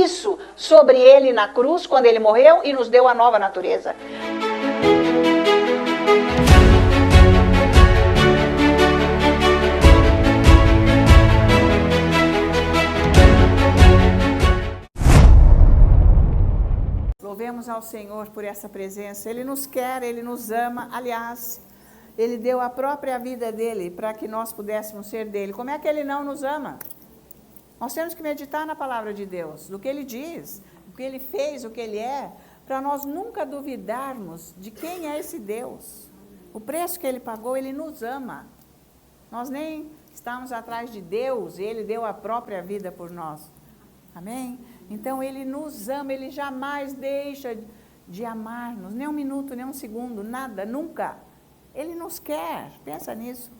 isso sobre ele na cruz, quando ele morreu e nos deu a nova natureza. Louvemos ao Senhor por essa presença. Ele nos quer, Ele nos ama. Aliás, Ele deu a própria vida dEle para que nós pudéssemos ser dEle. Como é que Ele não nos ama? Nós temos que meditar na palavra de Deus, do que Ele diz, do que Ele fez, o que Ele é, para nós nunca duvidarmos de quem é esse Deus. O preço que Ele pagou, Ele nos ama. Nós nem estamos atrás de Deus, Ele deu a própria vida por nós. Amém? Então, Ele nos ama, Ele jamais deixa de amar-nos, nem um minuto, nem um segundo, nada, nunca. Ele nos quer, pensa nisso.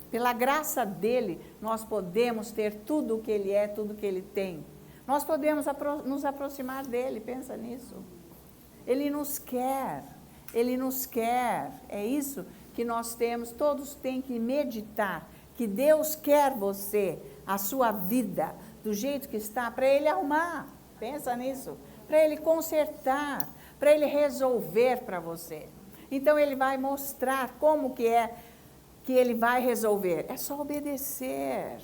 Pela graça dEle, nós podemos ter tudo o que Ele é, tudo o que Ele tem. Nós podemos nos aproximar dEle, pensa nisso. Ele nos quer, Ele nos quer. É isso que nós temos, todos têm que meditar, que Deus quer você, a sua vida, do jeito que está, para Ele arrumar, pensa nisso, para Ele consertar, para Ele resolver para você. Então, Ele vai mostrar como que é que Ele vai resolver. É só obedecer,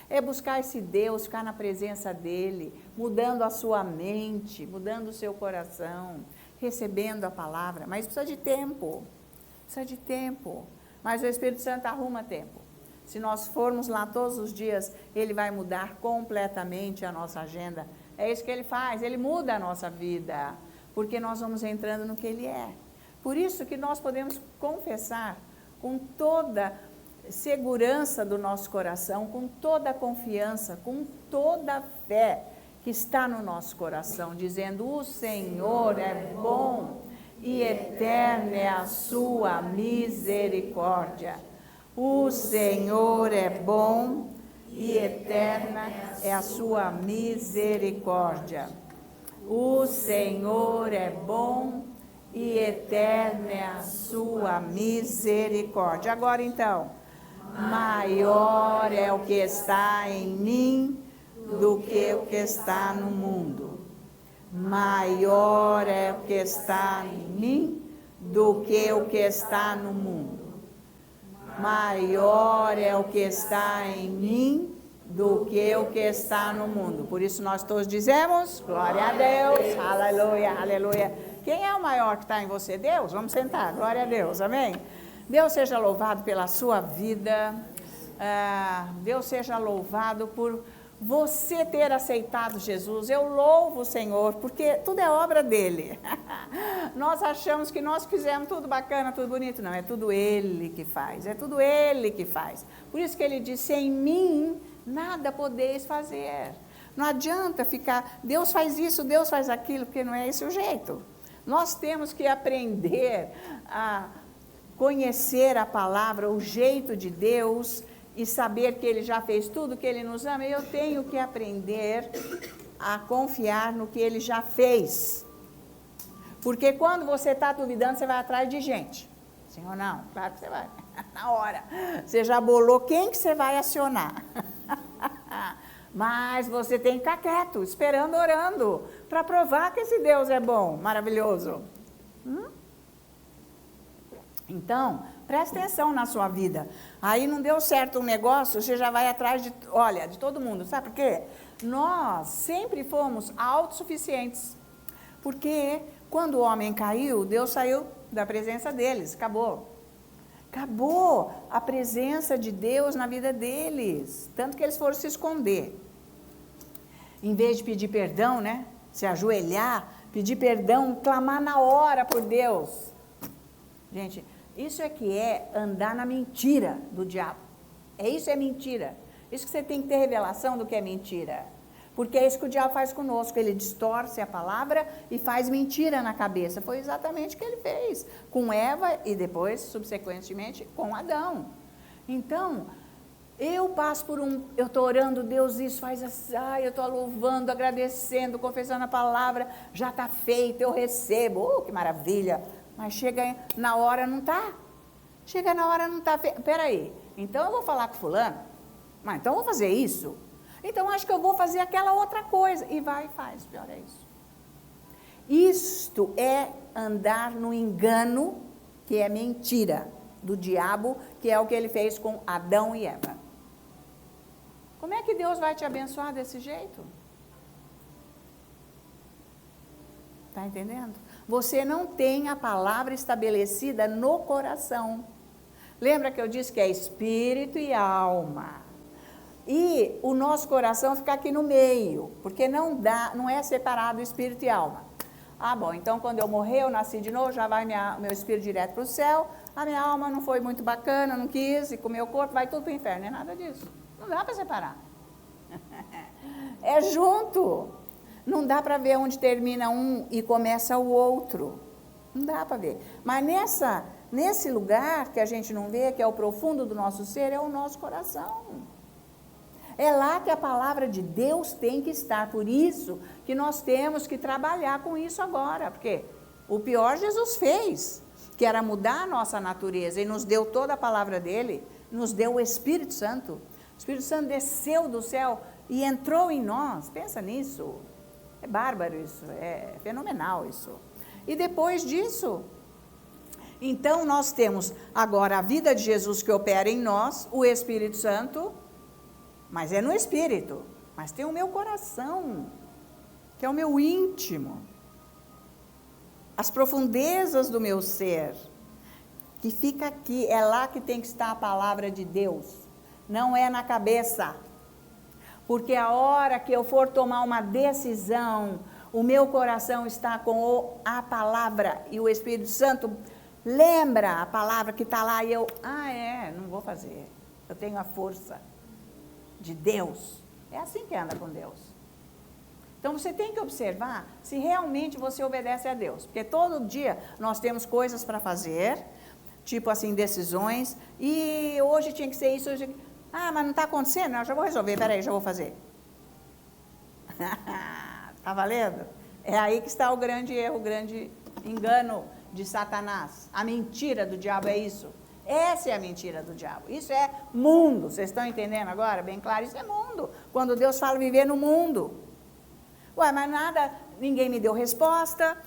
é buscar esse Deus, ficar na presença dEle, mudando a sua mente, mudando o seu coração, recebendo a palavra, mas precisa de tempo, mas o Espírito Santo arruma tempo. Se nós formos lá todos os dias, Ele vai mudar completamente a nossa agenda. É isso que Ele faz, Ele muda a nossa vida, porque nós vamos entrando no que Ele é. Por isso que nós podemos confessar com toda segurança do nosso coração, com toda a confiança, com toda a fé que está no nosso coração, dizendo: o Senhor é bom e eterna é a sua misericórdia. O Senhor é bom e eterna é a sua misericórdia. O Senhor é bom e eterna é a sua misericórdia. Agora então, maior é o que está em mim do que o que está no mundo. Maior é o que está em mim do que o que está no mundo. Maior é o que está em mim do que o que está no mundo. Por isso nós todos dizemos, glória a Deus, aleluia, aleluia. Quem é o maior que está em você? Deus? Vamos sentar, glória a Deus, amém? Deus seja louvado pela sua vida, Deus seja louvado por você ter aceitado Jesus. Eu louvo o Senhor, porque tudo é obra dEle. Nós achamos que nós fizemos tudo bacana, tudo bonito. Não, é tudo Ele que faz, é tudo Ele que faz. Por isso que Ele disse: em mim nada podeis fazer. Não adianta ficar, Deus faz isso, Deus faz aquilo, porque não é esse o jeito. Nós temos que aprender a conhecer a palavra, o jeito de Deus, e saber que Ele já fez tudo, que Ele nos ama. E eu tenho que aprender a confiar no que Ele já fez. Porque quando você está duvidando, você vai atrás de gente. Sim ou não? Claro que você vai. Na hora. Você já bolou quem que você vai acionar. Mas você tem que ficar quieto, esperando, orando, para provar que esse Deus é bom, maravilhoso. Então, presta atenção na sua vida. Aí não deu certo um negócio, você já vai atrás de todo mundo. Sabe por quê? Nós sempre fomos autossuficientes. Porque quando o homem caiu, Deus saiu da presença deles, acabou. Acabou a presença de Deus na vida deles. Tanto que eles foram se esconder. Em vez de pedir perdão, né? Se ajoelhar, pedir perdão, clamar na hora por Deus. Gente, isso é que é andar na mentira do diabo. Isso é mentira. Isso que você tem que ter revelação do que é mentira. Porque é isso que o diabo faz conosco. Ele distorce a palavra e faz mentira na cabeça. Foi exatamente o que ele fez com Eva e depois, subsequentemente, com Adão. Então, eu passo por eu estou orando, Deus, isso faz assim, eu estou louvando, agradecendo, confessando a palavra, já está feito, eu recebo, que maravilha. Mas chega na hora, não está. Chega na hora, não está. Peraí, então eu vou falar com fulano? Mas então eu vou fazer isso? Então acho que eu vou fazer aquela outra coisa. E vai e faz, pior é isso. Isto é andar no engano, que é mentira, do diabo, que é o que ele fez com Adão e Eva. Como é que Deus vai te abençoar desse jeito? Está entendendo? Você não tem a palavra estabelecida no coração. Lembra que eu disse que é espírito e alma. E o nosso coração fica aqui no meio, porque não é separado espírito e alma. Ah, bom, então quando eu morrer, eu nasci de novo, já vai meu espírito direto para o céu, a minha alma não foi muito bacana, não quis, e com o meu corpo vai tudo para o inferno. Não é nada disso. Não dá para separar. É junto. Não dá para ver onde termina um e começa o outro. Não dá para ver. Mas nesse lugar que a gente não vê, que é o profundo do nosso ser, é o nosso coração. É lá que a palavra de Deus tem que estar. Por isso que nós temos que trabalhar com isso agora. Porque o pior Jesus fez, que era mudar a nossa natureza. E nos deu toda a palavra dele, nos deu o Espírito Santo. O Espírito Santo desceu do céu e entrou em nós. Pensa nisso. É bárbaro isso, é fenomenal isso. E depois disso, então nós temos agora a vida de Jesus que opera em nós, o Espírito Santo, mas é no Espírito, mas tem o meu coração, que é o meu íntimo, as profundezas do meu ser, que fica aqui, é lá que tem que estar a palavra de Deus, não é na cabeça. Porque a hora que eu for tomar uma decisão, o meu coração está com a palavra e o Espírito Santo lembra a palavra que está lá e eu, não vou fazer. Eu tenho a força de Deus. É assim que anda com Deus. Então você tem que observar se realmente você obedece a Deus. Porque todo dia nós temos coisas para fazer, tipo assim, decisões, e hoje tinha que ser isso, hoje... mas não está acontecendo? Não, já vou resolver, peraí, já vou fazer. Está valendo? É aí que está o grande erro, o grande engano de Satanás. A mentira do diabo é isso. Essa é a mentira do diabo. Isso é mundo. Vocês estão entendendo agora? Bem claro, isso é mundo. Quando Deus fala viver no mundo. Mas nada, ninguém me deu resposta,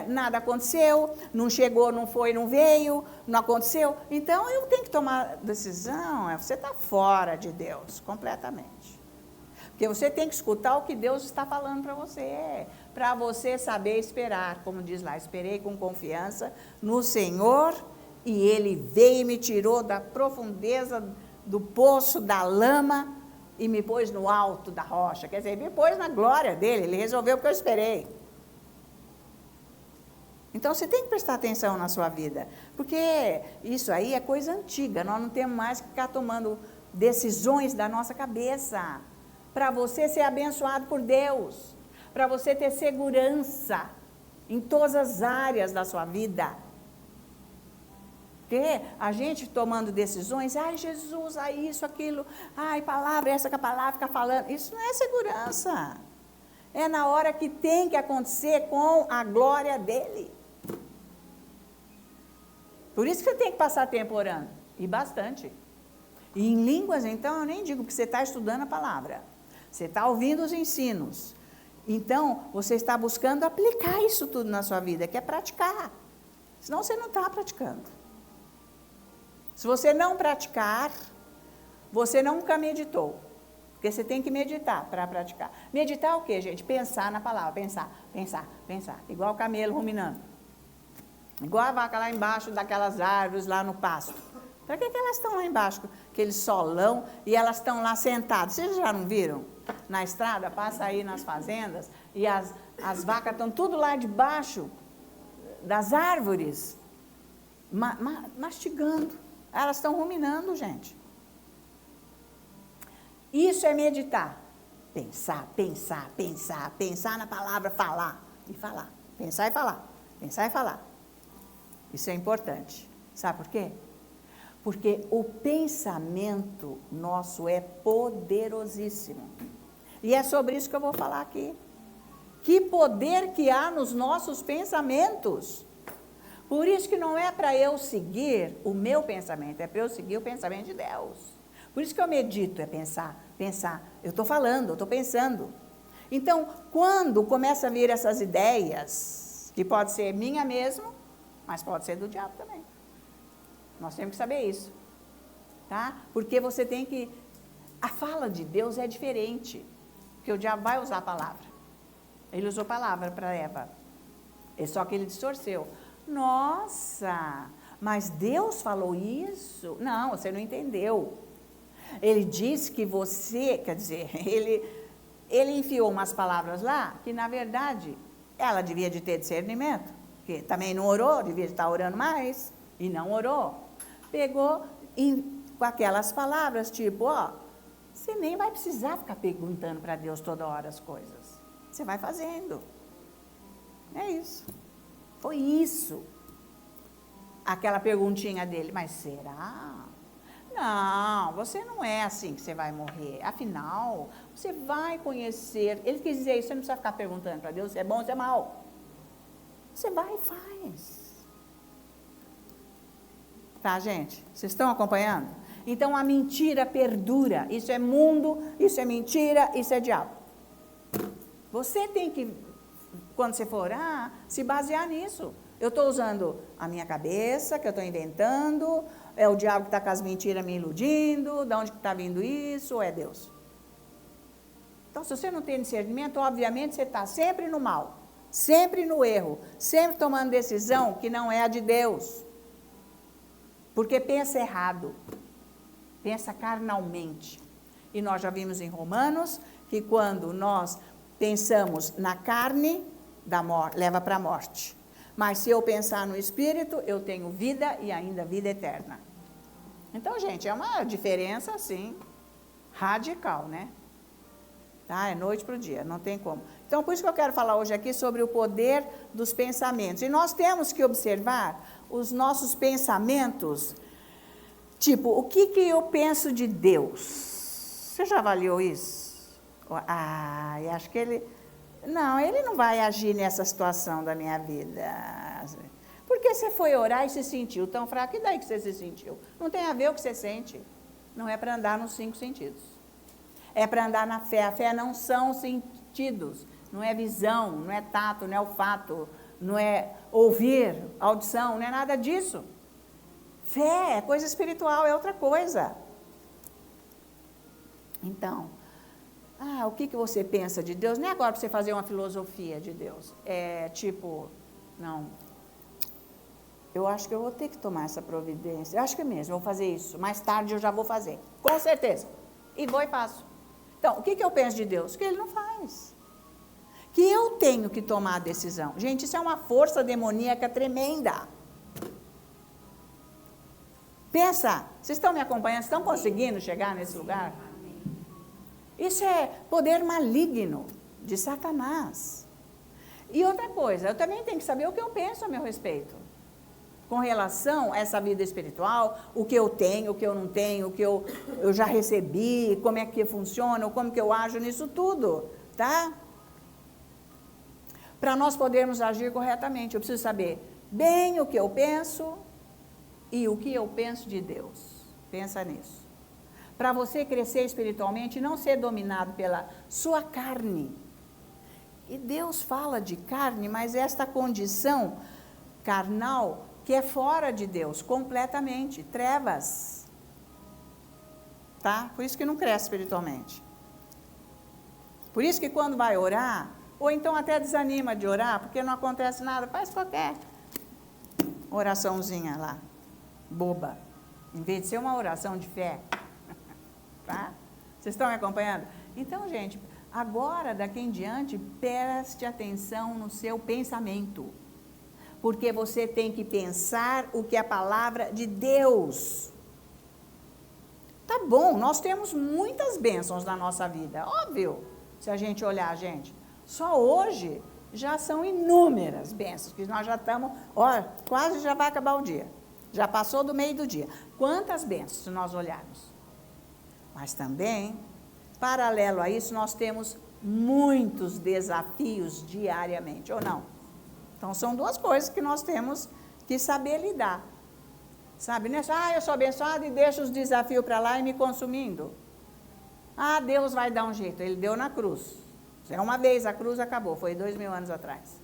nada aconteceu, não chegou, não foi, não veio, não aconteceu. Então, eu tenho que tomar decisão, você está fora de Deus, completamente. Porque você tem que escutar o que Deus está falando para você saber esperar. Como diz lá, esperei com confiança no Senhor, e Ele veio e me tirou da profundeza do poço, da lama, e me pôs no alto da rocha, quer dizer, me pôs na glória dele, ele resolveu o que eu esperei. Então, você tem que prestar atenção na sua vida, porque isso aí é coisa antiga, nós não temos mais que ficar tomando decisões da nossa cabeça, para você ser abençoado por Deus, para você ter segurança em todas as áreas da sua vida. Porque a gente tomando decisões, Jesus, isso, aquilo, palavra, essa que a palavra fica falando, isso não é segurança. É na hora que tem que acontecer com a glória dele. Por isso que você tem que passar tempo orando, e bastante. E em línguas, então, eu nem digo, porque você está estudando a palavra, você está ouvindo os ensinos. Então, você está buscando aplicar isso tudo na sua vida, que é praticar. Senão você não está praticando. Se você não praticar, você nunca meditou. Porque você tem que meditar para praticar. Meditar o quê, gente? Pensar na palavra. Pensar. Igual o camelo ruminando. Igual a vaca lá embaixo daquelas árvores lá no pasto. Para que elas estão lá embaixo? Aquele solão, e elas estão lá sentadas. Vocês já não viram? Na estrada, passa aí nas fazendas, e as vacas estão tudo lá debaixo das árvores, mastigando. Elas estão ruminando, gente. Isso é meditar. Pensar na palavra, falar e falar. Pensar e falar. Isso é importante. Sabe por quê? Porque o pensamento nosso é poderosíssimo. E é sobre isso que eu vou falar aqui. Que poder que há nos nossos pensamentos. Por isso que não é para eu seguir o meu pensamento, é para eu seguir o pensamento de Deus. Por isso que eu medito, é pensar Pensar. Eu estou falando, eu estou pensando. Então, quando começa a vir essas ideias, que pode ser minha mesmo, mas pode ser do diabo também. Nós temos que saber isso. Tá? Porque você tem que... A fala de Deus é diferente. Porque o diabo vai usar a palavra. Ele usou palavra para Eva. Só que ele distorceu. Nossa, mas Deus falou isso? Não, você não entendeu. Ele disse que você, quer dizer, ele enfiou umas palavras lá que, na verdade, ela devia de ter discernimento. Porque também não orou, devia estar orando mais. E não orou. Pegou com aquelas palavras, tipo, ó, você nem vai precisar ficar perguntando para Deus toda hora as coisas. Você vai fazendo. É isso. Foi isso. Aquela perguntinha dele, mas será? Não, você não é assim que você vai morrer. Afinal, você vai conhecer. Ele quis dizer isso, você não precisa ficar perguntando para Deus se é bom ou se é mal. Você vai e faz. Tá, gente? Vocês estão acompanhando? Então, a mentira perdura. Isso é mundo, isso é mentira, isso é diabo. Você tem que, quando você for orar, se basear nisso. Eu estou usando a minha cabeça, que eu estou inventando, é o diabo que está com as mentiras me iludindo, de onde que está vindo isso, ou é Deus? Então, se você não tem discernimento, obviamente você está sempre no mal, sempre no erro, sempre tomando decisão que não é a de Deus. Porque pensa errado, pensa carnalmente. E nós já vimos em Romanos que quando nós pensamos na carne, leva para a morte. Mas se eu pensar no Espírito, eu tenho vida e ainda vida eterna. Então, gente, é uma diferença, assim, radical, né? Tá? É noite para o dia, não tem como. Então, por isso que eu quero falar hoje aqui sobre o poder dos pensamentos. E nós temos que observar os nossos pensamentos, tipo, o que eu penso de Deus? Você já avaliou isso? Eu acho que ele não vai agir nessa situação da minha vida. Porque você foi orar e se sentiu tão fraco, e daí que você se sentiu? Não tem a ver o que você sente. Não é para andar nos 5 sentidos. É para andar na fé. A fé não são sentidos, não é visão, não é tato, não é olfato, não é ouvir, audição, não é nada disso. Fé é coisa espiritual, é outra coisa. Então, o que você pensa de Deus? Nem agora para você fazer uma filosofia de Deus. É tipo, não, eu acho que eu vou ter que tomar essa providência. Eu acho que é mesmo, eu vou fazer isso. Mais tarde eu já vou fazer, com certeza. E vou e faço. Então, o que eu penso de Deus? Que Ele não faz. Que eu tenho que tomar a decisão. Gente, isso é uma força demoníaca tremenda. Pensa, vocês estão me acompanhando? Estão conseguindo chegar nesse lugar? Isso é poder maligno de Satanás. E outra coisa, eu também tenho que saber o que eu penso a meu respeito. Com relação a essa vida espiritual, o que eu tenho, o que eu não tenho, o que eu já recebi, como é que funciona, como que eu ajo nisso tudo, tá? Para nós podermos agir corretamente, eu preciso saber bem o que eu penso e o que eu penso de Deus. Pensa nisso. Para você crescer espiritualmente e não ser dominado pela sua carne. E Deus fala de carne, mas esta condição carnal que é fora de Deus, completamente, trevas. Tá? Por isso que não cresce espiritualmente. Por isso que quando vai orar, ou então até desanima de orar, porque não acontece nada, faz qualquer oraçãozinha lá, boba, em vez de ser uma oração de fé. Tá? Vocês estão me acompanhando? Então, gente, agora, daqui em diante, preste atenção no seu pensamento. Porque você tem que pensar o que é a palavra de Deus. Tá bom, nós temos muitas bênçãos na nossa vida, óbvio. Se a gente olhar, gente, só hoje já são inúmeras bênçãos, que nós já estamos, quase já vai acabar o dia. Já passou do meio do dia. Quantas bênçãos se nós olharmos? Mas também, paralelo a isso, nós temos muitos desafios diariamente, ou não? Então, são duas coisas que nós temos que saber lidar. Sabe, né? Eu sou abençoado e deixo os desafios para lá e me consumindo. Ah, Deus vai dar um jeito. Ele deu na cruz. É uma vez, a cruz acabou, foi 2000 anos atrás.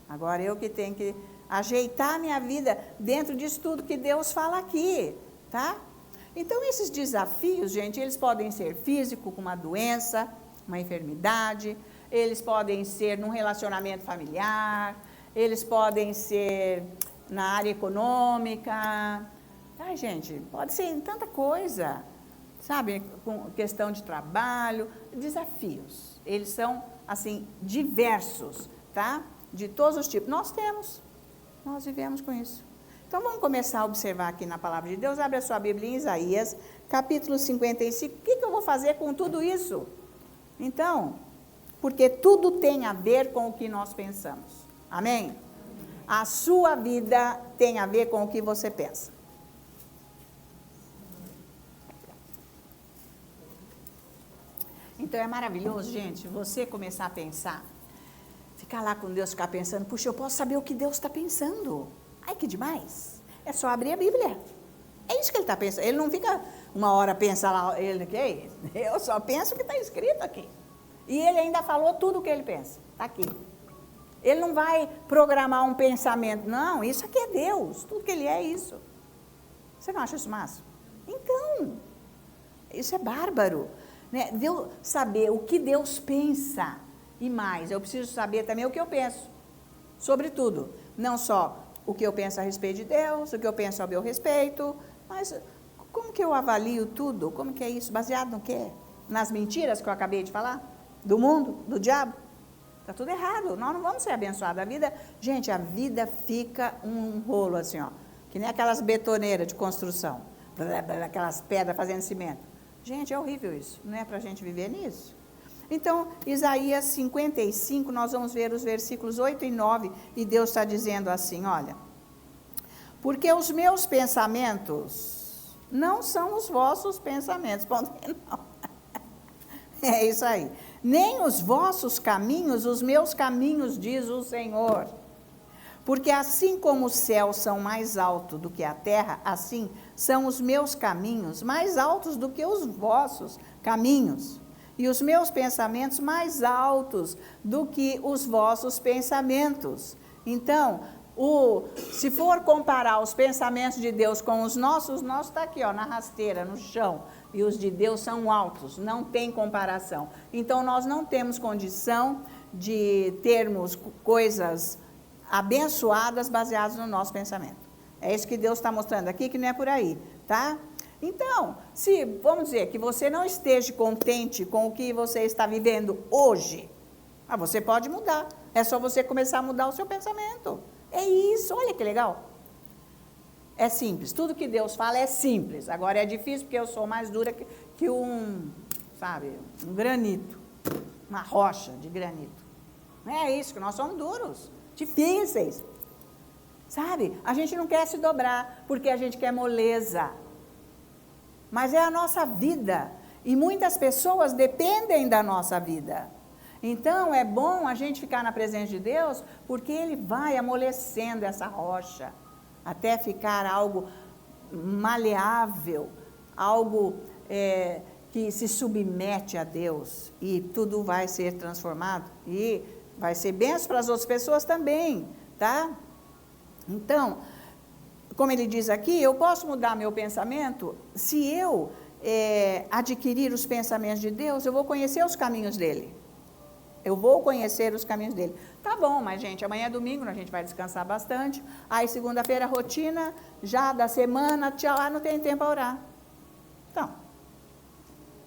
Agora eu que tenho que ajeitar a minha vida dentro disso tudo que Deus fala aqui, tá? Então esses desafios, gente, eles podem ser físico, com uma doença, uma enfermidade, eles podem ser num relacionamento familiar, eles podem ser na área econômica, ai, gente, pode ser em tanta coisa, sabe, com questão de trabalho, desafios, eles são, assim, diversos, tá? De todos os tipos, nós vivemos com isso. Então, vamos começar a observar aqui na palavra de Deus. Abre a sua Bíblia em Isaías, capítulo 55. O que eu vou fazer com tudo isso? Então, porque tudo tem a ver com o que nós pensamos. Amém? A sua vida tem a ver com o que você pensa. Então, é maravilhoso, gente, você começar a pensar, ficar lá com Deus, ficar pensando, puxa, eu posso saber o que Deus está pensando. Ai, que demais. É só abrir a Bíblia. É isso que ele está pensando. Ele não fica uma hora pensando lá, eu só penso o que está escrito aqui. E ele ainda falou tudo o que ele pensa. Está aqui. Ele não vai programar um pensamento. Não, isso aqui é Deus. Tudo que ele é isso. Você não acha isso massa? Então, isso é bárbaro. Né? Deus, saber o que Deus pensa. E mais, eu preciso saber também o que eu penso. Sobre tudo. Não só o que eu penso a respeito de Deus, o que eu penso ao meu respeito, mas como que eu avalio tudo? Como que é isso? Baseado no quê? Nas mentiras que eu acabei de falar? Do mundo? Do diabo? Está tudo errado. Nós não vamos ser abençoados. A vida, gente, a vida fica um rolo assim, ó, que nem aquelas betoneiras de construção, aquelas pedras fazendo cimento. Gente, é horrível isso. Não é para a gente viver nisso. Então, Isaías 55, nós vamos ver os versículos 8 e 9, e Deus está dizendo assim, olha, porque os meus pensamentos não são os vossos pensamentos, ponto final. É isso aí. Nem os vossos caminhos, os meus caminhos, diz o Senhor. Porque assim como os céus são mais altos do que a terra, assim são os meus caminhos mais altos do que os vossos caminhos. E os meus pensamentos mais altos do que os vossos pensamentos. Então, se for comparar os pensamentos de Deus com os nossos está aqui, ó, na rasteira, no chão. E os de Deus são altos, não tem comparação. Então, nós não temos condição de termos coisas abençoadas baseadas no nosso pensamento. É isso que Deus está mostrando aqui, que não é por aí, tá? Então, se, vamos dizer, que você não esteja contente com o que você está vivendo hoje, você pode mudar. É só você começar a mudar o seu pensamento. É isso, olha que legal. É simples, tudo que Deus fala é simples. Agora é difícil porque eu sou mais dura que um granito, uma rocha de granito. Não é isso, que nós somos duros, difíceis. Sabe, a gente não quer se dobrar porque a gente quer moleza. Mas é a nossa vida, e muitas pessoas dependem da nossa vida. Então, é bom a gente ficar na presença de Deus, porque Ele vai amolecendo essa rocha, até ficar algo maleável, algo que se submete a Deus, e tudo vai ser transformado, e vai ser bênção para as outras pessoas também, tá? Então, como ele diz aqui, eu posso mudar meu pensamento, se eu adquirir os pensamentos de Deus, eu vou conhecer os caminhos dele. Eu vou conhecer os caminhos dele. Tá bom, mas gente, amanhã é domingo, a gente vai descansar bastante. Aí segunda-feira, rotina, já da semana, tchau, não tem tempo para orar. Então,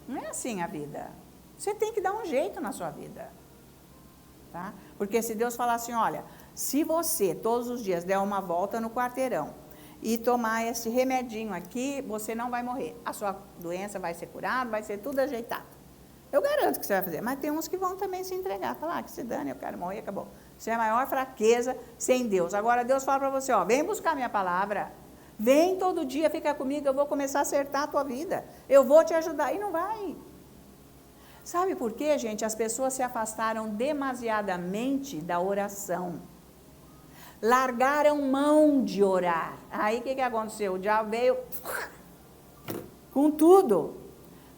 não é assim a vida. Você tem que dar um jeito na sua vida. Tá? Porque se Deus falar assim, olha, se você todos os dias der uma volta no quarteirão, e tomar esse remedinho aqui, você não vai morrer. A sua doença vai ser curada, vai ser tudo ajeitado. Eu garanto que você vai fazer. Mas tem uns que vão também se entregar. Falar, que se dane, eu quero morrer, acabou. Isso é a maior fraqueza sem Deus. Agora Deus fala para você, ó, vem buscar minha palavra. Vem todo dia, fica comigo, eu vou começar a acertar a tua vida. Eu vou te ajudar. E não vai. Sabe por quê, gente? As pessoas se afastaram demasiadamente da oração. Largaram mão de orar. Aí o que aconteceu? O diabo veio com tudo,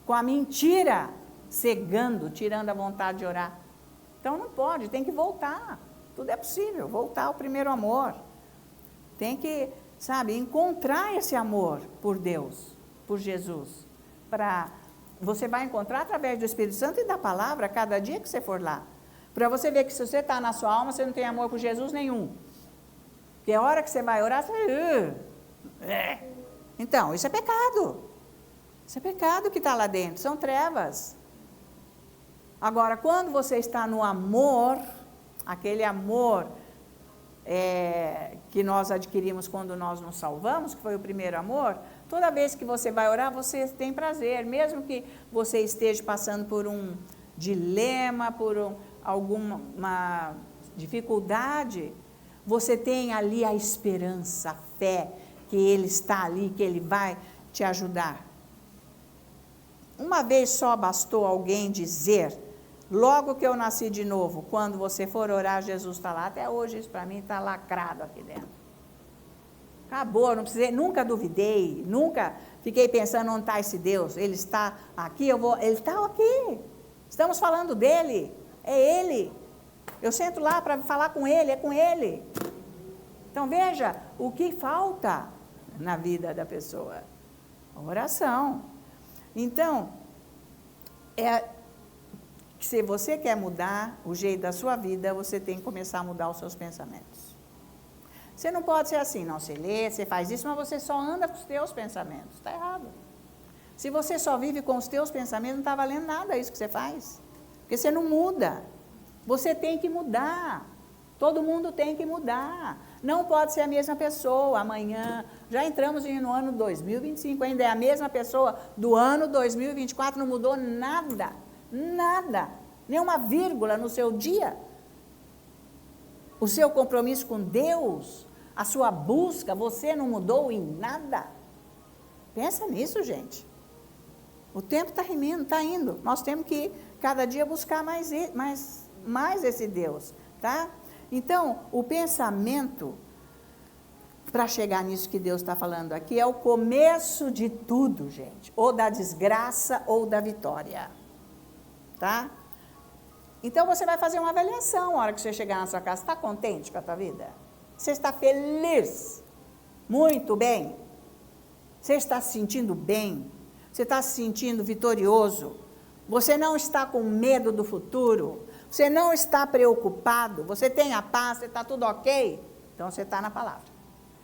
com a mentira, cegando, tirando a vontade de orar. Então não pode, tem que voltar. Tudo é possível, voltar ao primeiro amor. Tem que, sabe, encontrar esse amor por Deus, por Jesus. Você vai encontrar através do Espírito Santo e da palavra cada dia que você for lá. Para você ver que se você está na sua alma, você não tem amor por Jesus nenhum. Porque a hora que você vai orar, você... Então, isso é pecado. Isso é pecado que está lá dentro, são trevas. Agora, quando você está no amor, aquele amor que nós adquirimos quando nós nos salvamos, que foi o primeiro amor, toda vez que você vai orar, você tem prazer, mesmo que você esteja passando por um dilema, por alguma dificuldade, você tem ali a esperança, a fé, que Ele está ali, que Ele vai te ajudar. Uma vez só bastou alguém dizer, logo que eu nasci de novo, quando você for orar, Jesus está lá. Até hoje isso para mim está lacrado aqui dentro. Acabou, não precisei, nunca duvidei, nunca fiquei pensando onde está esse Deus. Ele está aqui, ele está aqui. Estamos falando dele, é Ele. Eu sento lá para falar com Ele, é com Ele. Então veja o que falta na vida da pessoa. A oração. Então, se você quer mudar o jeito da sua vida, você tem que começar a mudar os seus pensamentos. Você não pode ser assim, não, você lê, você faz isso, mas você só anda com os teus pensamentos. Está errado. Se você só vive com os teus pensamentos, não está valendo nada isso que você faz. Porque você não muda. Você tem que mudar. Todo mundo tem que mudar. Não pode ser a mesma pessoa amanhã. Já entramos no ano 2025, ainda é a mesma pessoa do ano 2024, não mudou nada. Nada. Nenhuma vírgula no seu dia. O seu compromisso com Deus, a sua busca, você não mudou em nada. Pensa nisso, gente. O tempo está rimindo, está indo. Nós temos que cada dia buscar mais esse Deus, tá? Então, o pensamento, para chegar nisso que Deus está falando aqui, é o começo de tudo, gente. Ou da desgraça ou da vitória. Tá? Então, você vai fazer uma avaliação na hora que você chegar na sua casa. Está contente com a tua vida? Você está feliz? Muito bem? Você está se sentindo bem? Você está se sentindo vitorioso? Você não está com medo do futuro? Você não está preocupado? Você tem a paz? Você está tudo ok? Então, você está na palavra.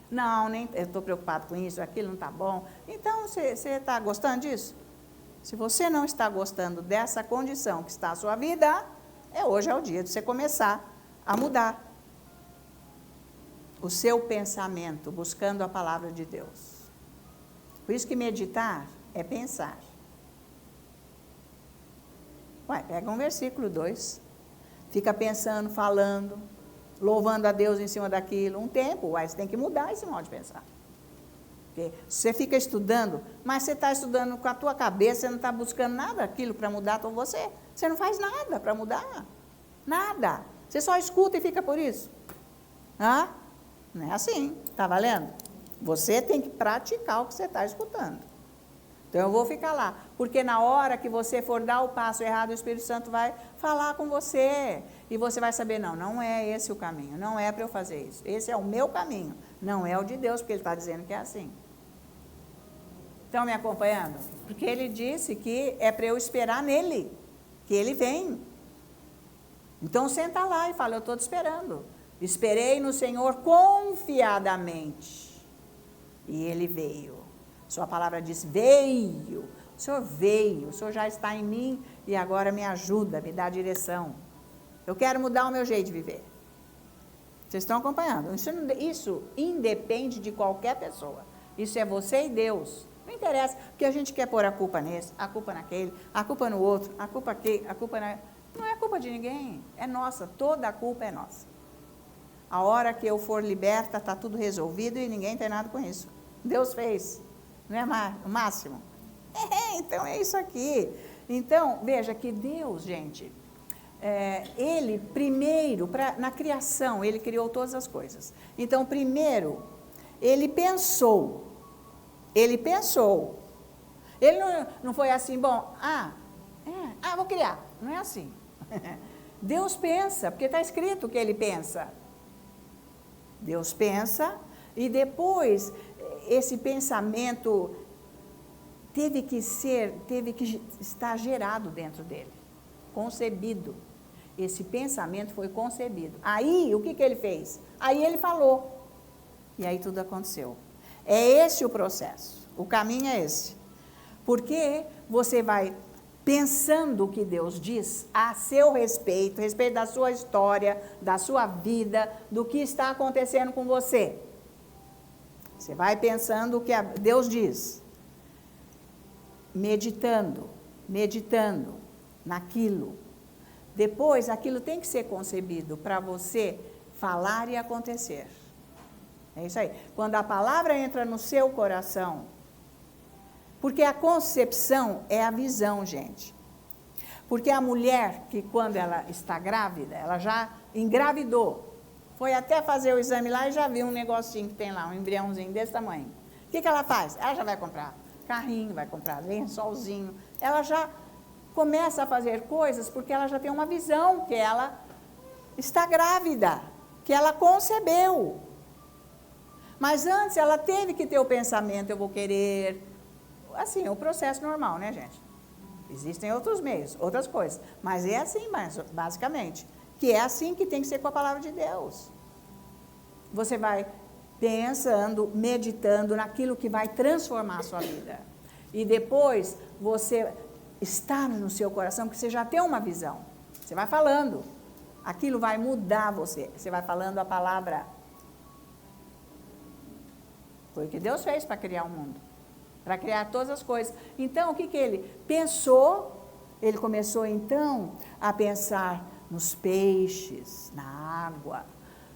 Não, nem eu estou preocupado com isso, aquilo não está bom. Então, você está gostando disso? Se você não está gostando dessa condição que está a sua vida, hoje é o dia de você começar a mudar o seu pensamento, buscando a palavra de Deus. Por isso que meditar é pensar. Pega um versículo 2, fica pensando, falando, louvando a Deus em cima daquilo, um tempo, você tem que mudar esse modo de pensar. Porque você fica estudando, mas você está estudando com a tua cabeça, você não está buscando nada daquilo para mudar com você. Você não faz nada para mudar. Nada. Você só escuta e fica por isso. Não é assim. Está valendo? Você tem que praticar o que você está escutando. Então, eu vou ficar lá. Porque na hora que você for dar o passo errado, o Espírito Santo vai falar com você. E você vai saber, não é esse o caminho. Não é para eu fazer isso. Esse é o meu caminho. Não é o de Deus, porque Ele está dizendo que é assim. Estão me acompanhando? Porque Ele disse que é para eu esperar nele. Que Ele vem. Então, senta lá e fala, eu estou te esperando. Esperei no Senhor confiadamente. E Ele veio. Sua palavra diz, veio. O Senhor veio. O Senhor já está em mim e agora me ajuda, me dá direção. Eu quero mudar o meu jeito de viver. Vocês estão acompanhando? Isso independe de qualquer pessoa. Isso é você e Deus. Não interessa, porque a gente quer pôr a culpa nesse, a culpa naquele, a culpa no outro, a culpa aqui, a culpa na... Não é culpa de ninguém, é nossa, toda a culpa é nossa. A hora que eu for liberta, está tudo resolvido e ninguém tem nada com isso. Deus fez, não é o máximo? Então é isso aqui. Então, veja que Deus, gente, Ele primeiro, na criação, Ele criou todas as coisas. Então, primeiro, Ele pensou. Ele não foi assim, bom, Vou criar. Não é assim. Deus pensa, porque está escrito que ele pensa. Deus pensa e depois esse pensamento teve que estar gerado dentro dele, concebido. Esse pensamento foi concebido. Aí, o que ele fez? Aí ele falou. E aí tudo aconteceu. É esse o processo. O caminho é esse. Porque você vai pensando o que Deus diz a seu respeito da sua história, da sua vida, do que está acontecendo com você. Você vai pensando o que Deus diz. Meditando naquilo. Depois, aquilo tem que ser concebido para você falar e acontecer. É isso aí. Quando a palavra entra no seu coração, porque a concepção é a visão, gente. Porque a mulher que quando ela está grávida, ela já engravidou, foi até fazer o exame lá e já viu um negocinho que tem lá, um embriãozinho desse tamanho. O que ela faz? Ela já vai comprar carrinho, vai comprar lençolzinho, ela já começa a fazer coisas porque ela já tem uma visão que ela está grávida, que ela concebeu. Mas antes ela teve que ter o pensamento, eu vou querer, assim, o processo normal, né, gente? Existem outros meios, outras coisas, mas é assim, basicamente, que é assim que tem que ser com a palavra de Deus. Você vai pensando, meditando naquilo que vai transformar a sua vida. E depois você está no seu coração, porque você já tem uma visão. Você vai falando, aquilo vai mudar você. Você vai falando a palavra. Foi o que Deus fez para criar o mundo, para criar todas as coisas. Então, o que ele pensou? Ele começou, então, a pensar nos peixes, na água,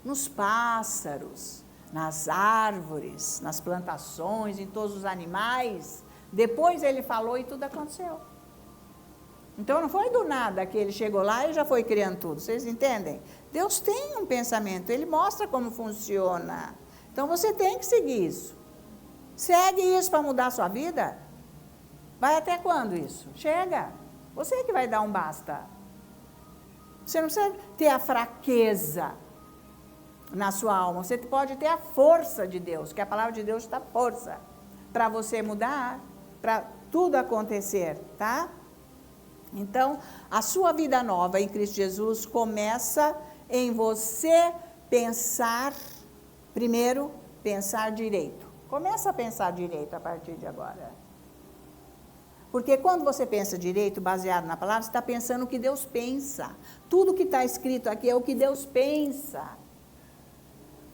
nos pássaros, nas árvores, nas plantações, em todos os animais. Depois ele falou e tudo aconteceu. Então, não foi do nada que ele chegou lá e já foi criando tudo. Vocês entendem? Deus tem um pensamento, ele mostra como funciona. Então, você tem que seguir isso. Segue isso para mudar a sua vida. Vai até quando isso? Chega. Você que vai dar um basta. Você não precisa ter a fraqueza na sua alma. Você pode ter a força de Deus, que a palavra de Deus dá força para você mudar, para tudo acontecer, tá? Então, a sua vida nova em Cristo Jesus começa em você pensar, primeiro, pensar direito. Começa a pensar direito a partir de agora. Porque quando você pensa direito, baseado na palavra, você está pensando o que Deus pensa. Tudo que está escrito aqui é o que Deus pensa.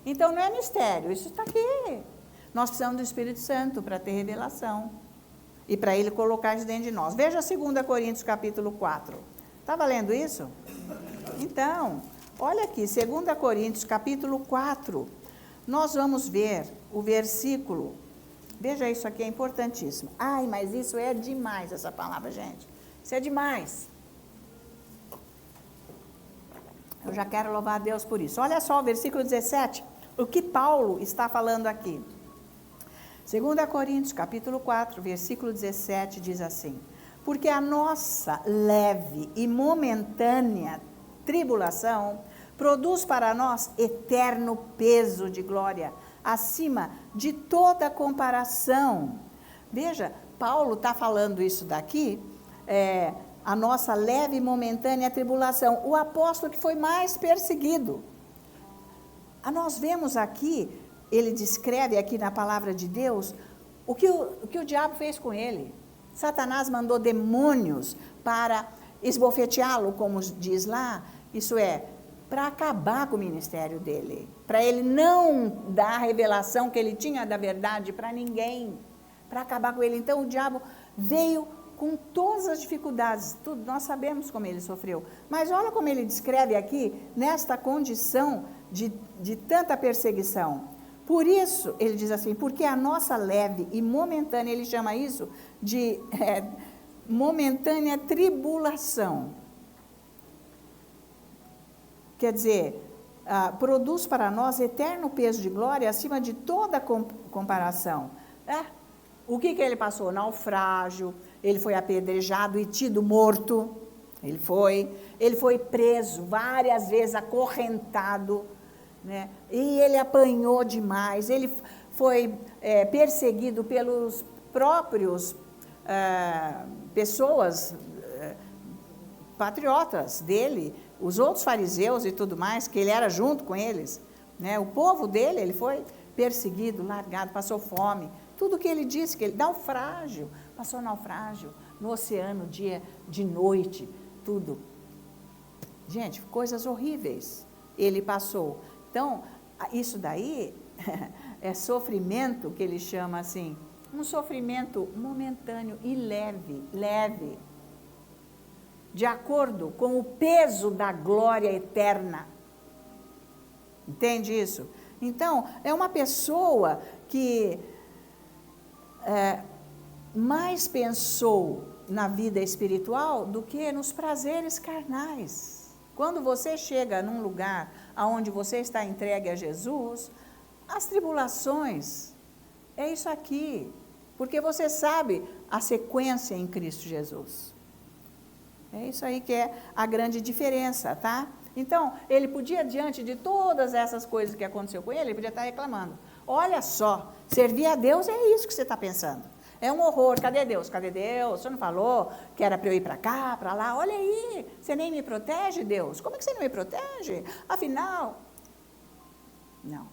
Então, não é mistério, isso está aqui. Nós precisamos do Espírito Santo para ter revelação. E para Ele colocar isso dentro de nós. Veja 2 Coríntios capítulo 4. Estava lendo isso? Então, olha aqui, 2 Coríntios capítulo 4. Nós vamos ver o versículo. Veja, isso aqui é importantíssimo. Ai, mas isso é demais, essa palavra, gente. Isso é demais. Eu já quero louvar a Deus por isso. Olha só o versículo 17, o que Paulo está falando aqui. 2 Coríntios, capítulo 4, versículo 17, diz assim: porque a nossa leve e momentânea tribulação produz para nós eterno peso de glória, acima de toda comparação. Veja, Paulo está falando isso daqui, a nossa leve e momentânea tribulação. O apóstolo que foi mais perseguido. Nós vemos aqui, ele descreve aqui na palavra de Deus, o que o diabo fez com ele. Satanás mandou demônios para esbofeteá-lo, como diz lá, isso é, para acabar com o ministério dele, para ele não dar a revelação que ele tinha da verdade para ninguém, para acabar com ele. Então o diabo veio com todas as dificuldades, tudo, nós sabemos como ele sofreu, mas olha como ele descreve aqui, nesta condição de tanta perseguição. Por isso, ele diz assim, porque a nossa leve e momentânea, ele chama isso de momentânea tribulação. Quer dizer, produz para nós eterno peso de glória acima de toda comparação. O que ele passou? Naufrágio, ele foi apedrejado e tido morto. Ele foi preso várias vezes, acorrentado, né? E ele apanhou demais. Ele foi perseguido pelos próprios pessoas patriotas dele, os outros fariseus e tudo mais, que ele era junto com eles, né? O povo dele, ele foi perseguido, largado, passou fome. Tudo que ele disse, que ele passou naufrágio no oceano, dia, de noite, tudo. Gente, coisas horríveis ele passou. Então, isso daí é sofrimento, que ele chama assim, um sofrimento momentâneo e leve, de acordo com o peso da glória eterna. Entende isso? Então, é uma pessoa que mais pensou na vida espiritual do que nos prazeres carnais. Quando você chega num lugar onde você está entregue a Jesus, as tribulações, é isso aqui, porque você sabe a sequência em Cristo Jesus. É isso aí que é a grande diferença, tá? Então, ele podia, diante de todas essas coisas que aconteceu com ele podia estar reclamando. Olha só, servir a Deus é isso que você está pensando. É um horror. Cadê Deus? Cadê Deus? Você não falou que era para eu ir para cá, para lá? Olha aí, você nem me protege, Deus. Como é que você não me protege? Afinal, não.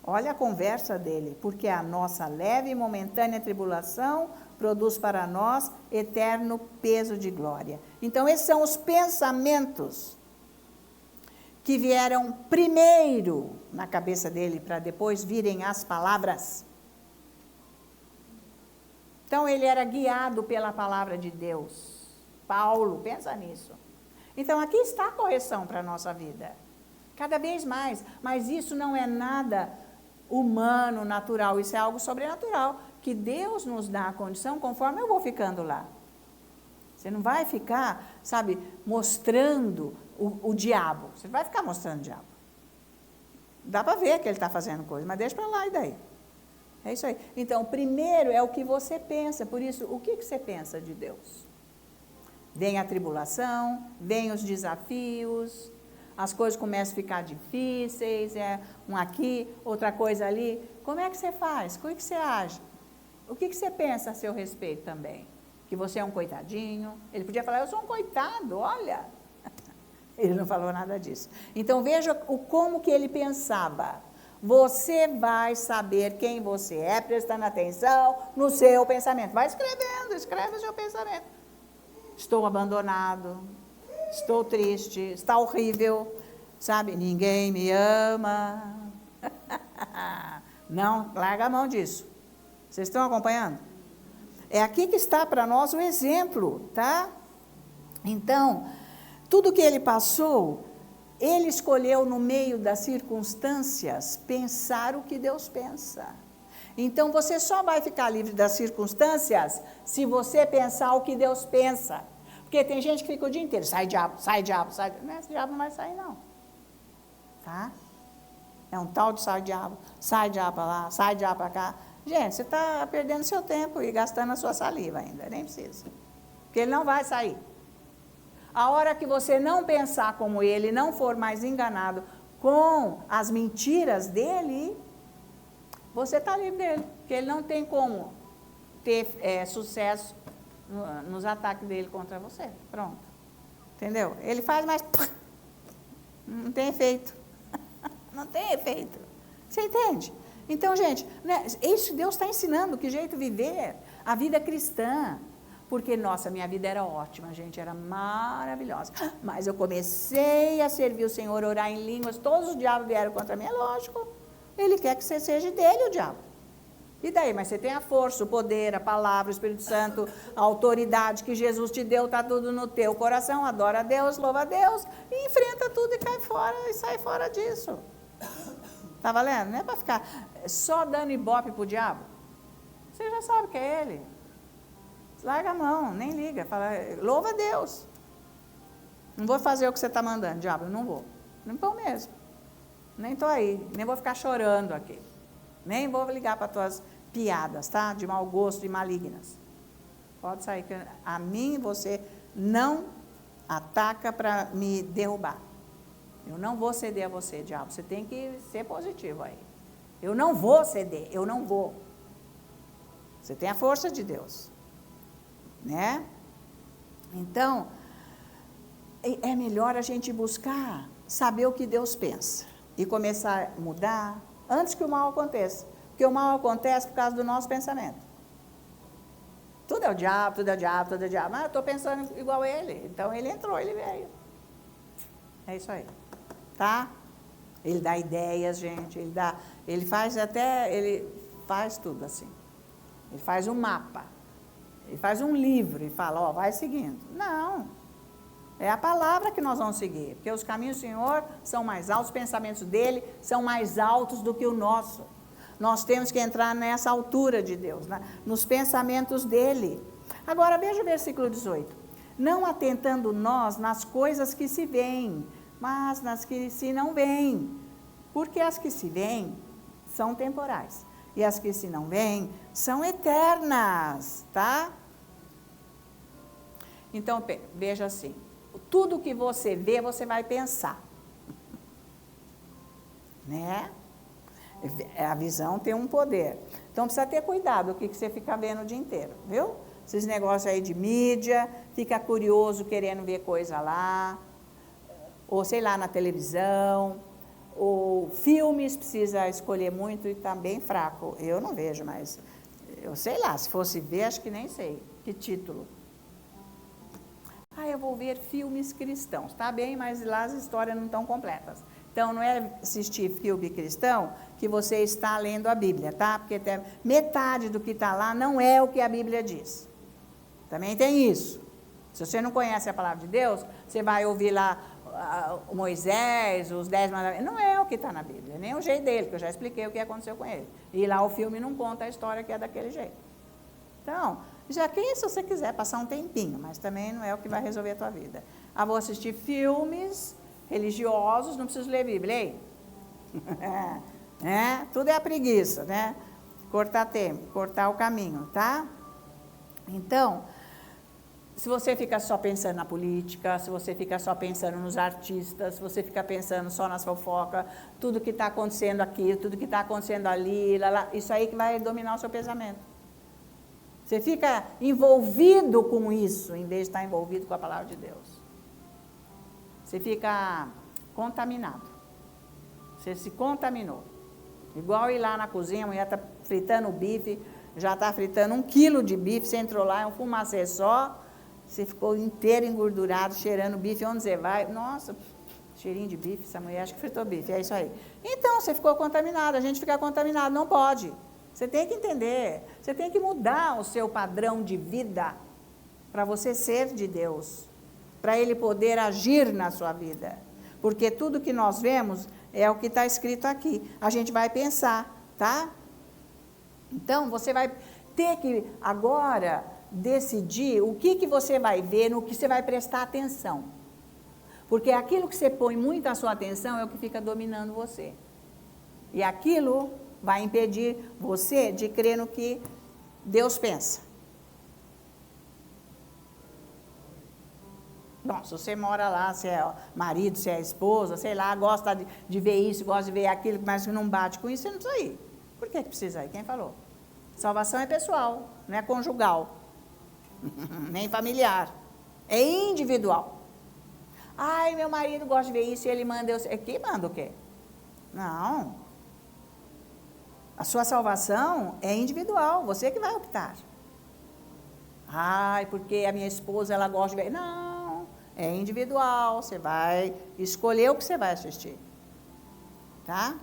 Olha a conversa dele. Porque a nossa leve e momentânea tribulação produz para nós eterno peso de glória. Então, esses são os pensamentos que vieram primeiro na cabeça dele, para depois virem as palavras. Então, ele era guiado pela palavra de Deus. Paulo, pensa nisso. Então, aqui está a correção para a nossa vida. Cada vez mais. Mas isso não é nada humano, natural. Isso é algo sobrenatural, que Deus nos dá a condição conforme eu vou ficando lá. Você não vai ficar, sabe, mostrando o diabo. Você não vai ficar mostrando o diabo. Dá para ver que ele está fazendo coisa, mas deixa para lá e daí. É isso aí. Então, primeiro é o que você pensa. Por isso, o que você pensa de Deus? Vem a tribulação, vem os desafios, as coisas começam a ficar difíceis, um aqui, outra coisa ali. Como é que você faz? Como é que você age? O que você pensa a seu respeito também? Que você é um coitadinho? Ele podia falar, eu sou um coitado, olha. Ele não falou nada disso. Então, veja como que ele pensava. Você vai saber quem você é, prestando atenção no seu pensamento. Vai escrevendo, escreve o seu pensamento. Estou abandonado, estou triste, está horrível, sabe? Ninguém me ama. Não, larga a mão disso. Vocês estão acompanhando? É aqui que está para nós o exemplo, tá? Então, tudo que ele passou, ele escolheu no meio das circunstâncias pensar o que Deus pensa. Então, você só vai ficar livre das circunstâncias se você pensar o que Deus pensa. Porque tem gente que fica o dia inteiro, sai diabo, sai diabo, sai diabo. Esse diabo não vai sair não. Tá? É um tal de sai diabo para lá, sai diabo para cá. Gente, você está perdendo seu tempo e gastando a sua saliva ainda, nem precisa. Porque ele não vai sair. A hora que você não pensar como ele, não for mais enganado com as mentiras dele, você está livre dele. Porque ele não tem como ter sucesso nos ataques dele contra você. Pronto. Entendeu? Ele faz, mas não tem efeito. Não tem efeito. Você entende? Então, gente, né, isso Deus está ensinando que jeito viver a vida cristã. Porque, nossa, minha vida era ótima, gente, era maravilhosa. Mas eu comecei a servir o Senhor, orar em línguas, todos os diabos vieram contra mim, é lógico. Ele quer que você seja dele, o diabo. E daí? Mas você tem a força, o poder, a palavra, o Espírito Santo, a autoridade que Jesus te deu, está tudo no teu coração, adora a Deus, louva a Deus, e enfrenta tudo e cai fora, e sai fora disso. Tá valendo? Não é para ficar só dando ibope pro diabo. Você já sabe que é ele. Larga a mão, nem liga, fala, louva a Deus. Não vou fazer o que você está mandando, diabo, não vou. Não vou mesmo. Nem estou aí, nem vou ficar chorando aqui. Nem vou ligar para tuas piadas, tá? De mau gosto e malignas. Pode sair, que a mim você não ataca para me derrubar. Eu não vou ceder a você, diabo. Você tem que ser positivo aí. Eu não vou ceder, eu não vou. Você tem a força de Deus, né? Então, é melhor a gente buscar saber o que Deus pensa e começar a mudar antes que o mal aconteça. Porque o mal acontece por causa do nosso pensamento. Tudo é o diabo, tudo é o diabo, tudo é o diabo. Mas eu estou pensando igual a ele. Então, ele entrou, ele veio. É isso aí. Tá? Ele dá ideias, gente. Ele faz tudo assim. Ele faz um mapa. Ele faz um livro e fala, ó, vai seguindo. Não. É a palavra que nós vamos seguir. Porque os caminhos do Senhor são mais altos, os pensamentos dele são mais altos do que o nosso. Nós temos que entrar nessa altura de Deus, né? Nos pensamentos dele. Agora, veja o versículo 18. Não atentando nós nas coisas que se veem, mas nas que se não veem. Porque as que se veem são temporais. E as que se não veem são eternas, tá? Então, veja assim. Tudo que você vê, você vai pensar. Né? A visão tem um poder. Então, precisa ter cuidado o que você fica vendo o dia inteiro, viu? Esses negócios aí de mídia, fica curioso querendo ver coisa lá, ou sei lá, na televisão, ou filmes, precisa escolher muito e está bem fraco. Eu não vejo, mas eu sei lá, se fosse ver, acho que nem sei. Que título? Eu vou ver filmes cristãos. Tá bem, mas lá as histórias não estão completas. Então, não é assistir filme cristão que você está lendo a Bíblia, tá? Porque metade do que está lá não é o que a Bíblia diz. Também tem isso. Se você não conhece a palavra de Deus, você vai ouvir lá Moisés, os 10 mandamentos. Não é o que está na Bíblia, nem o jeito dele, que eu já expliquei o que aconteceu com ele. E lá o filme não conta a história que é daquele jeito. Então, já que se você quiser passar um tempinho, mas também não é o que vai resolver a tua vida. Vou assistir filmes religiosos, não preciso ler Bíblia, hein? Tudo é a preguiça, né? Cortar tempo, cortar o caminho, tá? Então, se você fica só pensando na política, se você fica só pensando nos artistas, se você fica pensando só nas fofocas, tudo que está acontecendo aqui, tudo que está acontecendo ali, isso aí que vai dominar o seu pensamento. Você fica envolvido com isso, em vez de estar envolvido com a palavra de Deus. Você fica contaminado. Você se contaminou. Igual ir lá na cozinha, a mulher está fritando o bife, já está fritando 1 quilo de bife, você entrou lá, é um fumacê só, você ficou inteiro engordurado, cheirando bife, onde você vai? Nossa, cheirinho de bife, essa mulher acha que fritou bife, é isso aí. Então, você ficou contaminado, a gente fica contaminado, não pode. Você tem que entender, você tem que mudar o seu padrão de vida para você ser de Deus, para Ele poder agir na sua vida. Porque tudo que nós vemos é o que está escrito aqui. A gente vai pensar, tá? Então, você vai ter que agora decidir o que você vai ver, no que você vai prestar atenção. Porque aquilo que você põe muito a sua atenção é o que fica dominando você. E aquilo vai impedir você de crer no que Deus pensa. Bom, se você mora lá, se é marido, se é esposa, sei lá, gosta de ver isso, gosta de ver aquilo, mas não bate com isso, você não precisa ir. Por que precisa ir? Quem falou? Salvação é pessoal, não é conjugal, nem familiar, é individual. Ai, meu marido gosta de ver isso e ele manda eu... Quem manda o quê? Não. A sua salvação é individual, você que vai optar. Ai, porque a minha esposa, ela gosta de ver... Não, é individual, você vai escolher o que você vai assistir. Tá?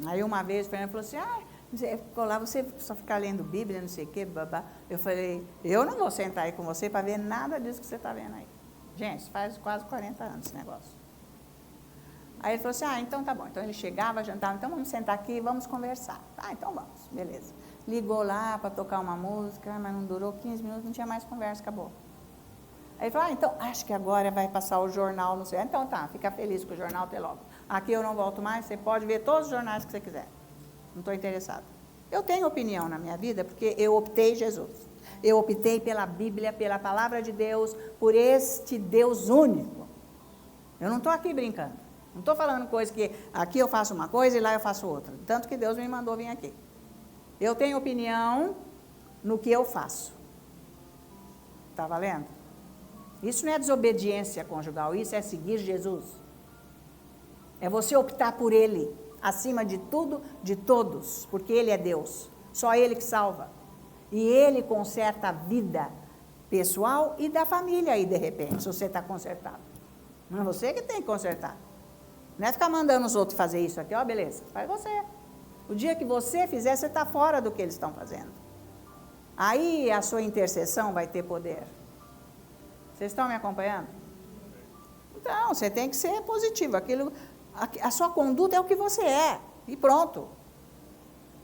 Aí uma vez o Fernando falou assim, você só ficar lendo Bíblia, não sei o quê, babá. Eu falei, eu não vou sentar aí com você para ver nada disso que você está vendo aí. Gente, faz quase 40 anos esse negócio. Aí ele falou assim, então tá bom. Então ele chegava, jantava, então vamos sentar aqui e vamos conversar. Então vamos, beleza. Ligou lá para tocar uma música, mas não durou 15 minutos, não tinha mais conversa, acabou. Aí ele falou, então acho que agora vai passar o jornal, não sei. Então tá, fica feliz com o jornal até logo. Aqui eu não volto mais, você pode ver todos os jornais que você quiser. Não estou interessado. Eu tenho opinião na minha vida porque eu optei Jesus. Eu optei pela Bíblia, pela palavra de Deus, por este Deus único. Eu não estou aqui brincando. Não estou falando coisa que aqui eu faço uma coisa e lá eu faço outra. Tanto que Deus me mandou vir aqui. Eu tenho opinião no que eu faço. Está valendo? Isso não é desobediência conjugal, isso é seguir Jesus. É você optar por Ele, acima de tudo, de todos, porque Ele é Deus. Só Ele que salva. E Ele conserta a vida pessoal e da família aí, de repente, se você está consertado. Não é você que tem que consertar. Não é ficar mandando os outros fazer isso aqui, ó, beleza, faz você. O dia que você fizer, você está fora do que eles estão fazendo. Aí a sua intercessão vai ter poder. Vocês estão me acompanhando? Então, você tem que ser positivo. A sua conduta é o que você é. E pronto.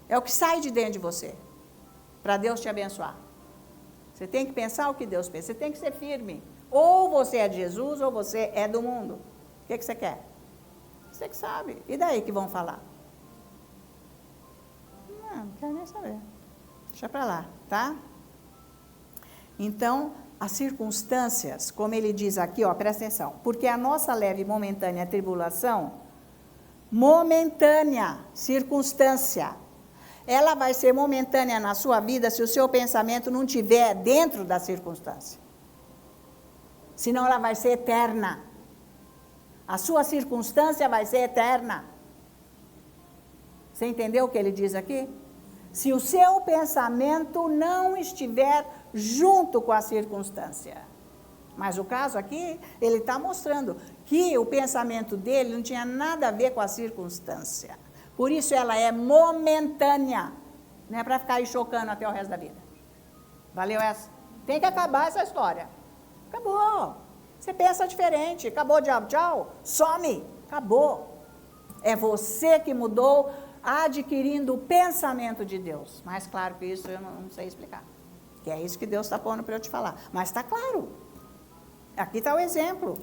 É o que sai de dentro de você. Para Deus te abençoar. Você tem que pensar o que Deus pensa. Você tem que ser firme. Ou você é de Jesus, ou você é do mundo. O que você quer? Você que sabe. E daí que vão falar? Não quero nem saber. Deixa para lá, tá? Então, as circunstâncias, como ele diz aqui, ó, presta atenção. Porque a nossa leve e momentânea tribulação, momentânea circunstância, ela vai ser momentânea na sua vida se o seu pensamento não estiver dentro da circunstância. Senão ela vai ser eterna. A sua circunstância vai ser eterna. Você entendeu o que ele diz aqui? Se o seu pensamento não estiver junto com a circunstância. Mas o caso aqui, ele está mostrando que o pensamento dele não tinha nada a ver com a circunstância. Por isso ela é momentânea. Não é para ficar aí chocando até o resto da vida. Valeu essa? Tem que acabar essa história. Acabou. Você pensa diferente. Acabou, diabo, tchau. Some. Acabou. É você que mudou, adquirindo o pensamento de Deus. Mais claro que isso eu não sei explicar. Que é isso que Deus está pondo para eu te falar. Mas está claro. Aqui está o exemplo.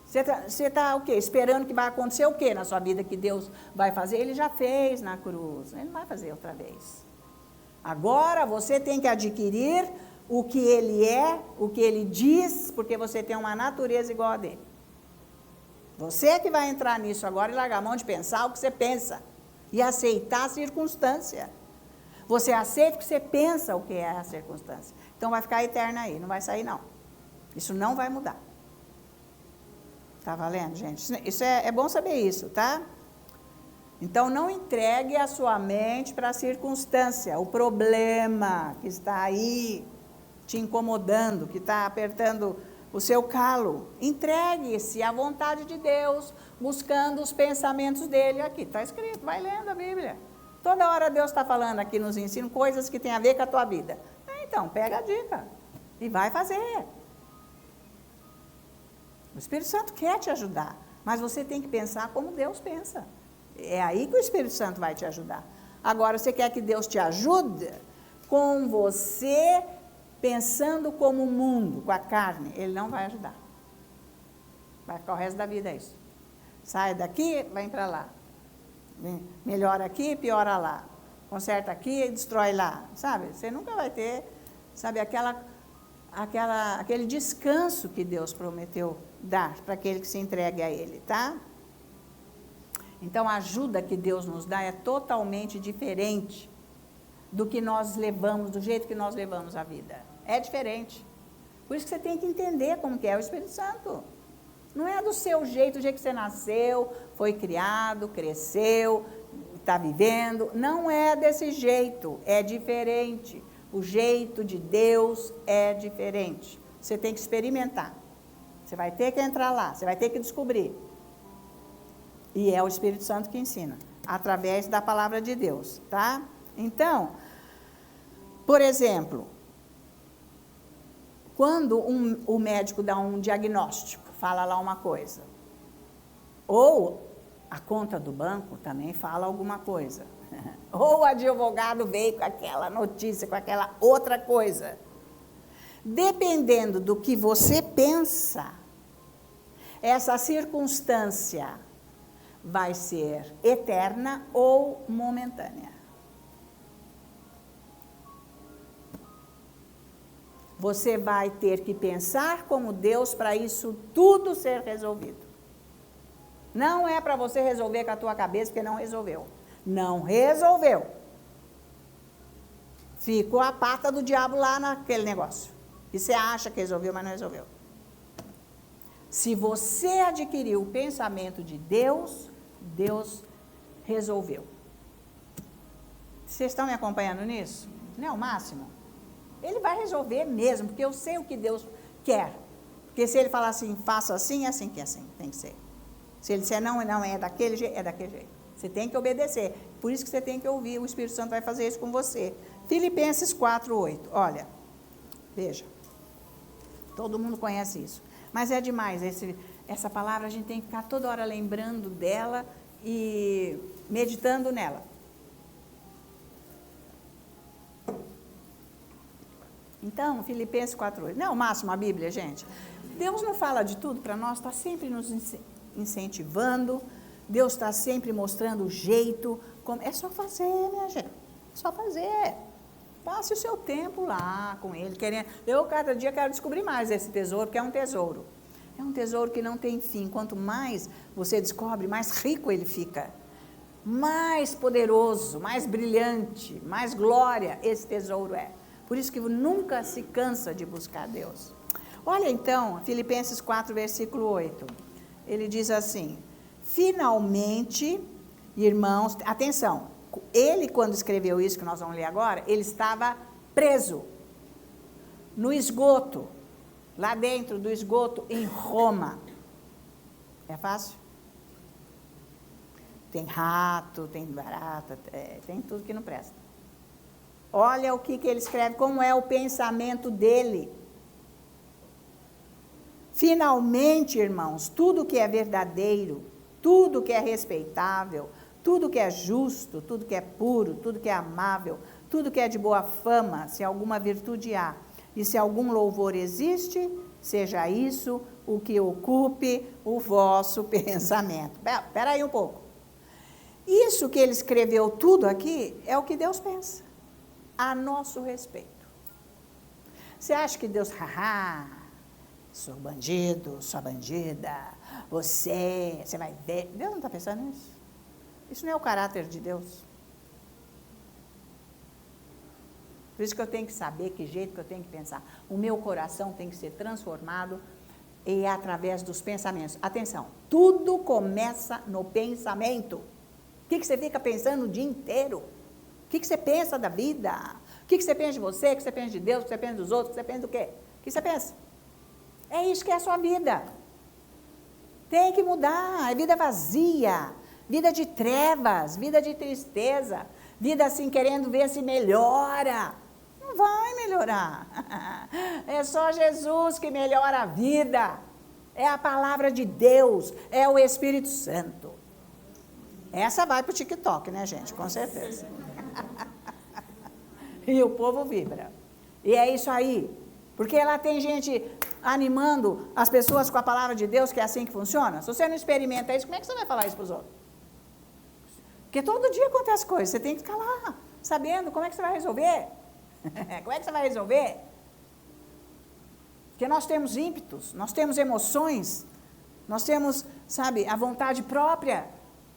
Você está o quê? Esperando que vai acontecer o quê na sua vida que Deus vai fazer? Ele já fez na cruz. Ele não vai fazer outra vez. Agora você tem que adquirir o que Ele é, o que Ele diz, porque você tem uma natureza igual a dele. Você é que vai entrar nisso agora e largar a mão de pensar o que você pensa. E aceitar a circunstância. Você aceita o que você pensa o que é a circunstância. Então vai ficar eterna aí, não vai sair não. Isso não vai mudar. Tá valendo, gente? Isso é bom saber isso, tá? Então não entregue a sua mente para a circunstância, o problema que está aí te incomodando, que está apertando o seu calo. Entregue-se à vontade de Deus, buscando os pensamentos dele. Aqui está escrito, vai lendo a Bíblia. Toda hora Deus está falando aqui nos ensina coisas que tem a ver com a tua vida. Então, pega a dica e vai fazer. O Espírito Santo quer te ajudar, mas você tem que pensar como Deus pensa. É aí que o Espírito Santo vai te ajudar. Agora, você quer que Deus te ajude com você pensando como o mundo, com a carne, Ele não vai ajudar. Vai ficar o resto da vida isso. Sai daqui, vai para lá. Melhora aqui, piora lá. Conserta aqui e destrói lá. Sabe? Você nunca vai ter, sabe, aquele descanso que Deus prometeu dar para aquele que se entregue a Ele, tá? Então, a ajuda que Deus nos dá é totalmente diferente do que nós levamos, do jeito que nós levamos a vida. É diferente. Por isso que você tem que entender como que é o Espírito Santo. Não é do seu jeito, do jeito que você nasceu, foi criado, cresceu, está vivendo. Não é desse jeito, é diferente. O jeito de Deus é diferente. Você tem que experimentar. Você vai ter que entrar lá, você vai ter que descobrir. E é o Espírito Santo que ensina, através da palavra de Deus, tá? Então, por exemplo, quando o médico dá um diagnóstico, fala lá uma coisa, ou a conta do banco também fala alguma coisa, ou o advogado veio com aquela notícia, com aquela outra coisa. Dependendo do que você pensa, essa circunstância vai ser eterna ou momentânea. Você vai ter que pensar como Deus para isso tudo ser resolvido. Não é para você resolver com a tua cabeça, porque não resolveu. Não resolveu. Ficou a pata do diabo lá naquele negócio. E você acha que resolveu, mas não resolveu. Se você adquiriu o pensamento de Deus, Deus resolveu. Vocês estão me acompanhando nisso? Não é o máximo? Ele vai resolver mesmo, porque eu sei o que Deus quer. Porque se ele falar assim, faça assim, é assim que é assim, tem que ser. Se ele disser não, não é daquele jeito, é daquele jeito. Você tem que obedecer. Por isso que você tem que ouvir, o Espírito Santo vai fazer isso com você. Filipenses 4:8, olha, veja. Todo mundo conhece isso. Mas é demais, essa palavra a gente tem que ficar toda hora lembrando dela e meditando nela. Então, Filipenses 4:8. Não é o máximo a Bíblia, gente? Deus não fala de tudo para nós, está sempre nos incentivando, Deus está sempre mostrando o jeito. É só fazer, minha gente. É só fazer. Passe o seu tempo lá com Ele. Eu, cada dia, quero descobrir mais esse tesouro, porque é um tesouro. É um tesouro que não tem fim. Quanto mais você descobre, mais rico ele fica. Mais poderoso, mais brilhante, mais glória esse tesouro é. Por isso que nunca se cansa de buscar Deus. Olha então, Filipenses 4, versículo 8. Ele diz assim, finalmente, irmãos, atenção, ele quando escreveu isso que nós vamos ler agora, ele estava preso no esgoto, lá dentro do esgoto em Roma. É fácil? Tem rato, tem barata, tem tudo que não presta. Olha o que ele escreve, como é o pensamento dele. Finalmente, irmãos, tudo que é verdadeiro, tudo que é respeitável, tudo que é justo, tudo que é puro, tudo que é amável, tudo que é de boa fama, se alguma virtude há, e se algum louvor existe, seja isso o que ocupe o vosso pensamento. Espera aí um pouco. Isso que ele escreveu tudo aqui é o que Deus pensa a nosso respeito. Você acha que Deus, sou bandido, sou bandida, você vai ver. Deus não está pensando nisso. Isso não é o caráter de Deus. Por isso que eu tenho que saber que jeito que eu tenho que pensar. O meu coração tem que ser transformado e através dos pensamentos. Atenção, tudo começa no pensamento. O que você fica pensando o dia inteiro? O que você pensa da vida? O que você pensa de você? O que você pensa de Deus? O que você pensa dos outros? O que você pensa do quê? O que você pensa? É isso que é a sua vida. Tem que mudar. É vida vazia, vida de trevas, vida de tristeza, vida assim querendo ver se melhora. Não vai melhorar. É só Jesus que melhora a vida. É a palavra de Deus, é o Espírito Santo. Essa vai para o TikTok, né, gente? Com certeza. E o povo vibra. E é isso aí. Porque lá tem gente animando as pessoas com a palavra de Deus, que é assim que funciona. Se você não experimenta isso, como é que você vai falar isso para os outros? Porque todo dia acontece coisas. Você tem que ficar lá, sabendo como é que você vai resolver. Como é que você vai resolver? Porque nós temos ímpetos, nós temos emoções, nós temos, sabe, a vontade própria.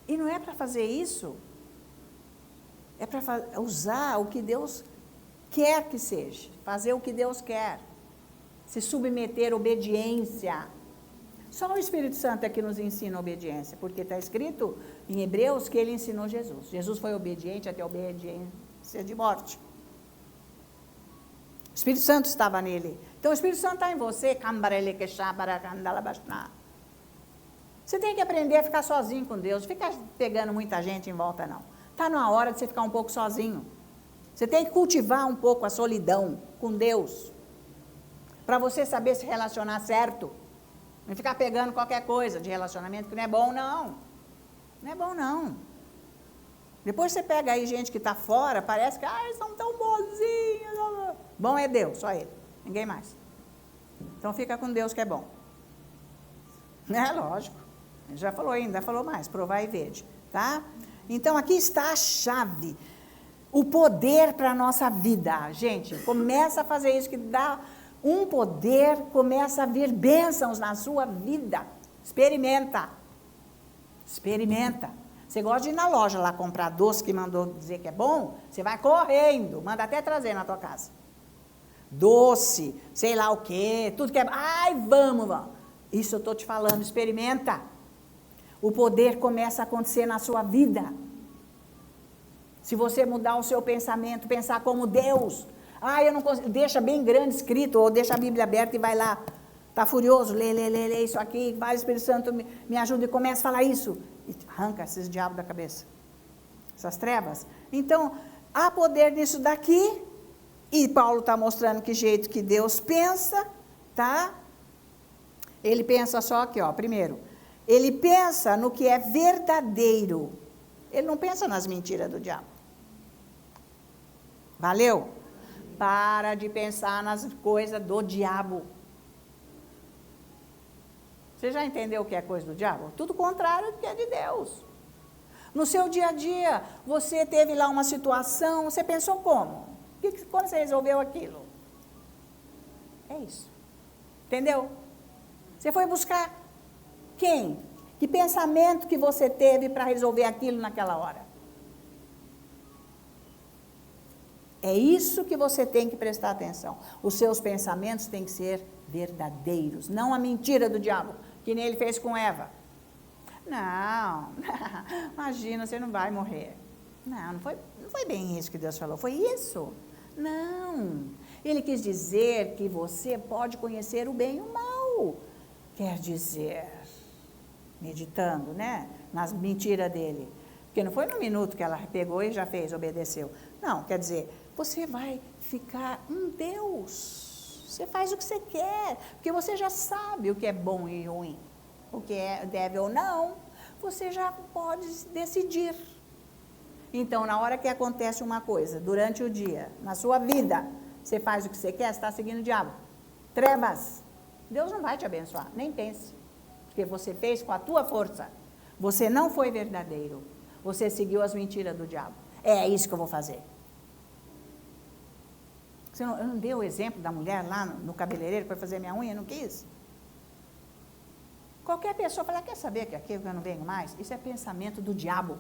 E não é para fazer isso. É para usar o que Deus quer que seja. Fazer o que Deus quer. Se submeter à obediência. Só o Espírito Santo é que nos ensina a obediência. Porque está escrito em Hebreus que ele ensinou Jesus. Jesus foi obediente até a obediência de morte. O Espírito Santo estava nele. Então o Espírito Santo está em você. Você tem que aprender a ficar sozinho com Deus. Não fica pegando muita gente em volta, não. Está na hora de você ficar um pouco sozinho. Você tem que cultivar um pouco a solidão com Deus. Para você saber se relacionar certo. Não ficar pegando qualquer coisa de relacionamento que não é bom, não. Não é bom, não. Depois você pega aí gente que está fora, parece que eles são tão bonzinhos. Bom é Deus, só Ele. Ninguém mais. Então fica com Deus que é bom. É lógico. Ele já falou ainda, falou mais, provar e vede, tá? Então, aqui está a chave, o poder para a nossa vida. Gente, começa a fazer isso, que dá um poder, começa a vir bênçãos na sua vida. Experimenta. Experimenta. Você gosta de ir na loja lá comprar doce que mandou dizer que é bom? Você vai correndo, manda até trazer na tua casa. Doce, sei lá o quê, tudo que é... Ai, vamos. Isso eu estou te falando, experimenta. O poder começa a acontecer na sua vida. Se você mudar o seu pensamento, pensar como Deus. Eu não consigo, deixa bem grande escrito, ou deixa a Bíblia aberta e vai lá. Está furioso, lê isso aqui, vai, Espírito Santo, me ajuda e começa a falar isso. E arranca esses diabos da cabeça. Essas trevas. Então, há poder nisso daqui. E Paulo está mostrando que jeito que Deus pensa, tá? Ele pensa só aqui, ó, primeiro. Ele pensa no que é verdadeiro. Ele não pensa nas mentiras do diabo. Valeu? Para de pensar nas coisas do diabo. Você já entendeu o que é coisa do diabo? Tudo contrário do que é de Deus. No seu dia a dia, você teve lá uma situação, você pensou como? Quando você resolveu aquilo? É isso. Entendeu? Você foi buscar quem? Que pensamento que você teve para resolver aquilo naquela hora? É isso que você tem que prestar atenção. Os seus pensamentos têm que ser verdadeiros, não a mentira do diabo, que nem ele fez com Eva. Não, imagina, você não vai morrer. Não foi bem isso que Deus falou, foi isso. Não, ele quis dizer que você pode conhecer o bem e o mal. Quer dizer, meditando, né, nas mentiras dele. Porque não foi no minuto que ela pegou e já fez, obedeceu. Não, quer dizer, você vai ficar um Deus. Você faz o que você quer, porque você já sabe o que é bom e ruim. O que deve ou não, você já pode decidir. Então, na hora que acontece uma coisa, durante o dia, na sua vida, você faz o que você quer, você está seguindo o diabo. Trevas. Deus não vai te abençoar, nem pense. Porque você fez com a tua força. Você não foi verdadeiro. Você seguiu as mentiras do diabo. É isso que eu vou fazer. Eu não dei o exemplo da mulher lá no cabeleireiro para fazer minha unha, não quis? Qualquer pessoa fala, quer saber que aqui eu não venho mais? Isso é pensamento do diabo.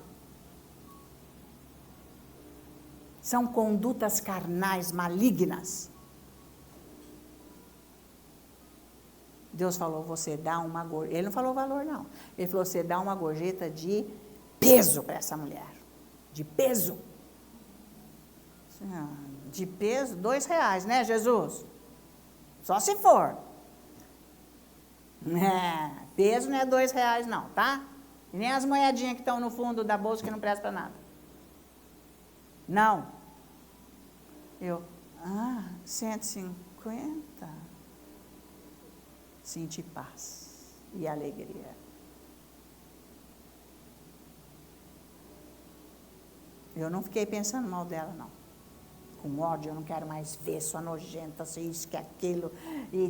São condutas carnais malignas. Deus falou, você dá uma gorjeta. Ele não falou valor, não. Ele falou, você dá uma gorjeta de peso para essa mulher. De peso. De peso, R$2, né, Jesus? Só se for. Peso não é R$2, não, tá? E nem as moedinhas que estão no fundo da bolsa que não prestam para nada. Não. 150. Senti paz e alegria. Eu não fiquei pensando mal dela, não. Com ódio, eu não quero mais ver, sua nojenta, se isso, que aquilo, e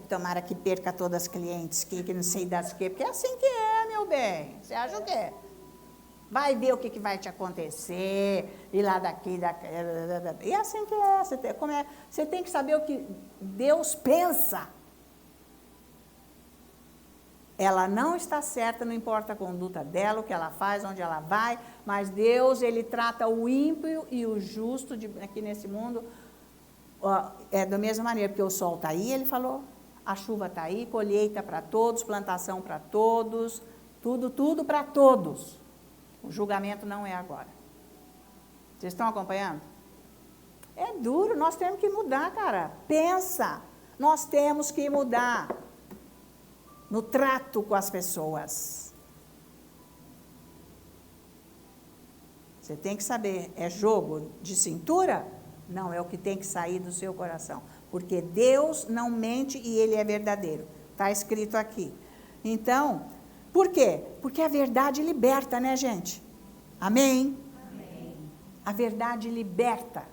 tomara que perca todas as clientes, que não sei das que, porque é assim que é, meu bem. Você acha o quê? Vai ver o que vai te acontecer, e lá daqui, e é assim que é. Você tem que saber o que Deus pensa. Ela não está certa, não importa a conduta dela, o que ela faz, onde ela vai, mas Deus, Ele trata o ímpio e o justo aqui nesse mundo da mesma maneira, porque o sol está aí, Ele falou, a chuva está aí, colheita para todos, plantação para todos, tudo para todos. O julgamento não é agora. Vocês estão acompanhando? É duro, nós temos que mudar, cara. Pensa, nós temos que mudar no trato com as pessoas. Você tem que saber, é jogo de cintura? Não, é o que tem que sair do seu coração. Porque Deus não mente e Ele é verdadeiro. Está escrito aqui. Então, por quê? Porque a verdade liberta, né, gente? Amém? Amém. A verdade liberta.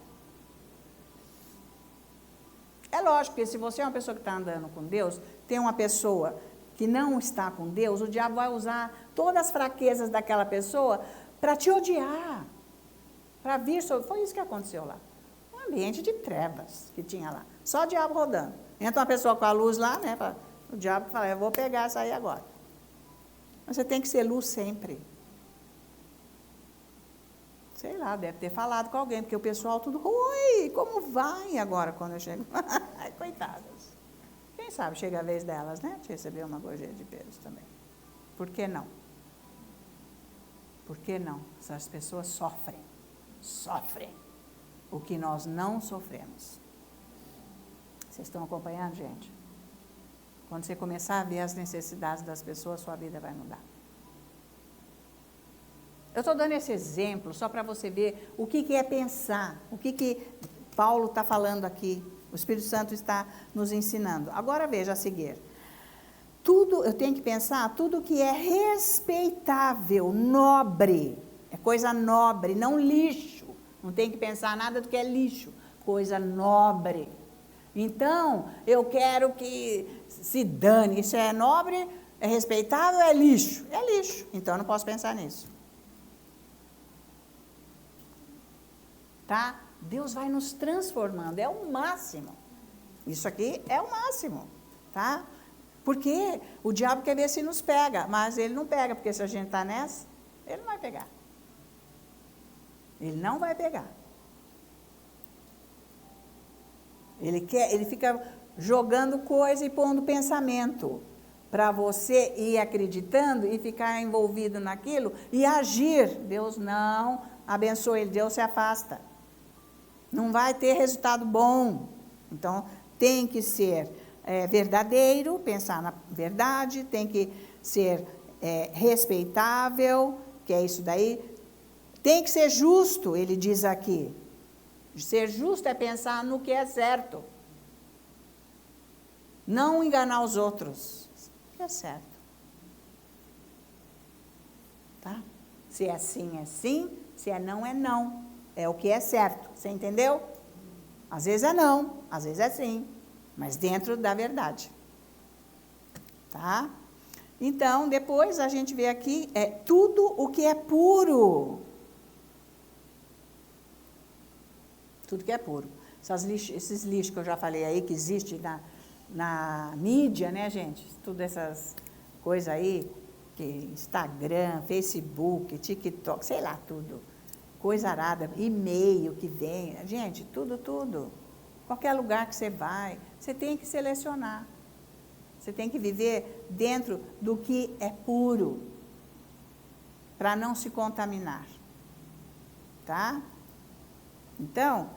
É lógico que se você é uma pessoa que está andando com Deus, tem uma pessoa que não está com Deus, o diabo vai usar todas as fraquezas daquela pessoa para te odiar, para vir sobre. Foi isso que aconteceu lá. Um ambiente de trevas que tinha lá. Só o diabo rodando. Entra uma pessoa com a luz lá, né? O diabo fala, eu vou pegar essa aí agora. Mas você tem que ser luz sempre. Sei lá, deve ter falado com alguém, porque o pessoal tudo, oi, como vai agora quando eu chego? Ai, coitadas. Quem sabe chega a vez delas, né? De receber uma gorjeta de pelos também. Por que não? Por que não? Essas pessoas sofrem. Sofrem o que nós não sofremos. Vocês estão acompanhando, gente? Quando você começar a ver as necessidades das pessoas, sua vida vai mudar. Eu estou dando esse exemplo só para você ver o que é pensar, o que Paulo está falando aqui, o Espírito Santo está nos ensinando. Agora veja a seguir. Tudo, eu tenho que pensar, tudo que é respeitável, nobre, é coisa nobre, não lixo. Não tem que pensar nada do que é lixo, coisa nobre. Então, eu quero que se dane, isso é nobre, é respeitável, é lixo? É lixo, então eu não posso pensar nisso. Tá? Deus vai nos transformando, é o máximo. Isso aqui é o máximo, tá? Porque o diabo quer ver se nos pega, mas ele não pega, porque se a gente está nessa, ele não vai pegar. Ele não vai pegar. Ele fica jogando coisa e pondo pensamento para você ir acreditando e ficar envolvido naquilo e agir. Deus não abençoa ele, Deus se afasta. Não vai ter resultado bom. Então, tem que ser verdadeiro, pensar na verdade, tem que ser respeitável, que é isso daí. Tem que ser justo, ele diz aqui. Ser justo é pensar no que é certo. Não enganar os outros. O que é certo. Tá? Se é sim, é sim. Se é não, é não. É o que é certo. Você entendeu? Às vezes é não, às vezes é sim. Mas dentro da verdade. Tá? Então, depois a gente vê aqui, tudo o que é puro. Tudo que é puro. Esses lixos que eu já falei aí, que existe na mídia, né, gente? Tudo essas coisas aí, que Instagram, Facebook, TikTok, sei lá, tudo. Coisa arada, e-mail que vem. Gente, tudo. Qualquer lugar que você vai, você tem que selecionar. Você tem que viver dentro do que é puro, para não se contaminar. Tá? Então,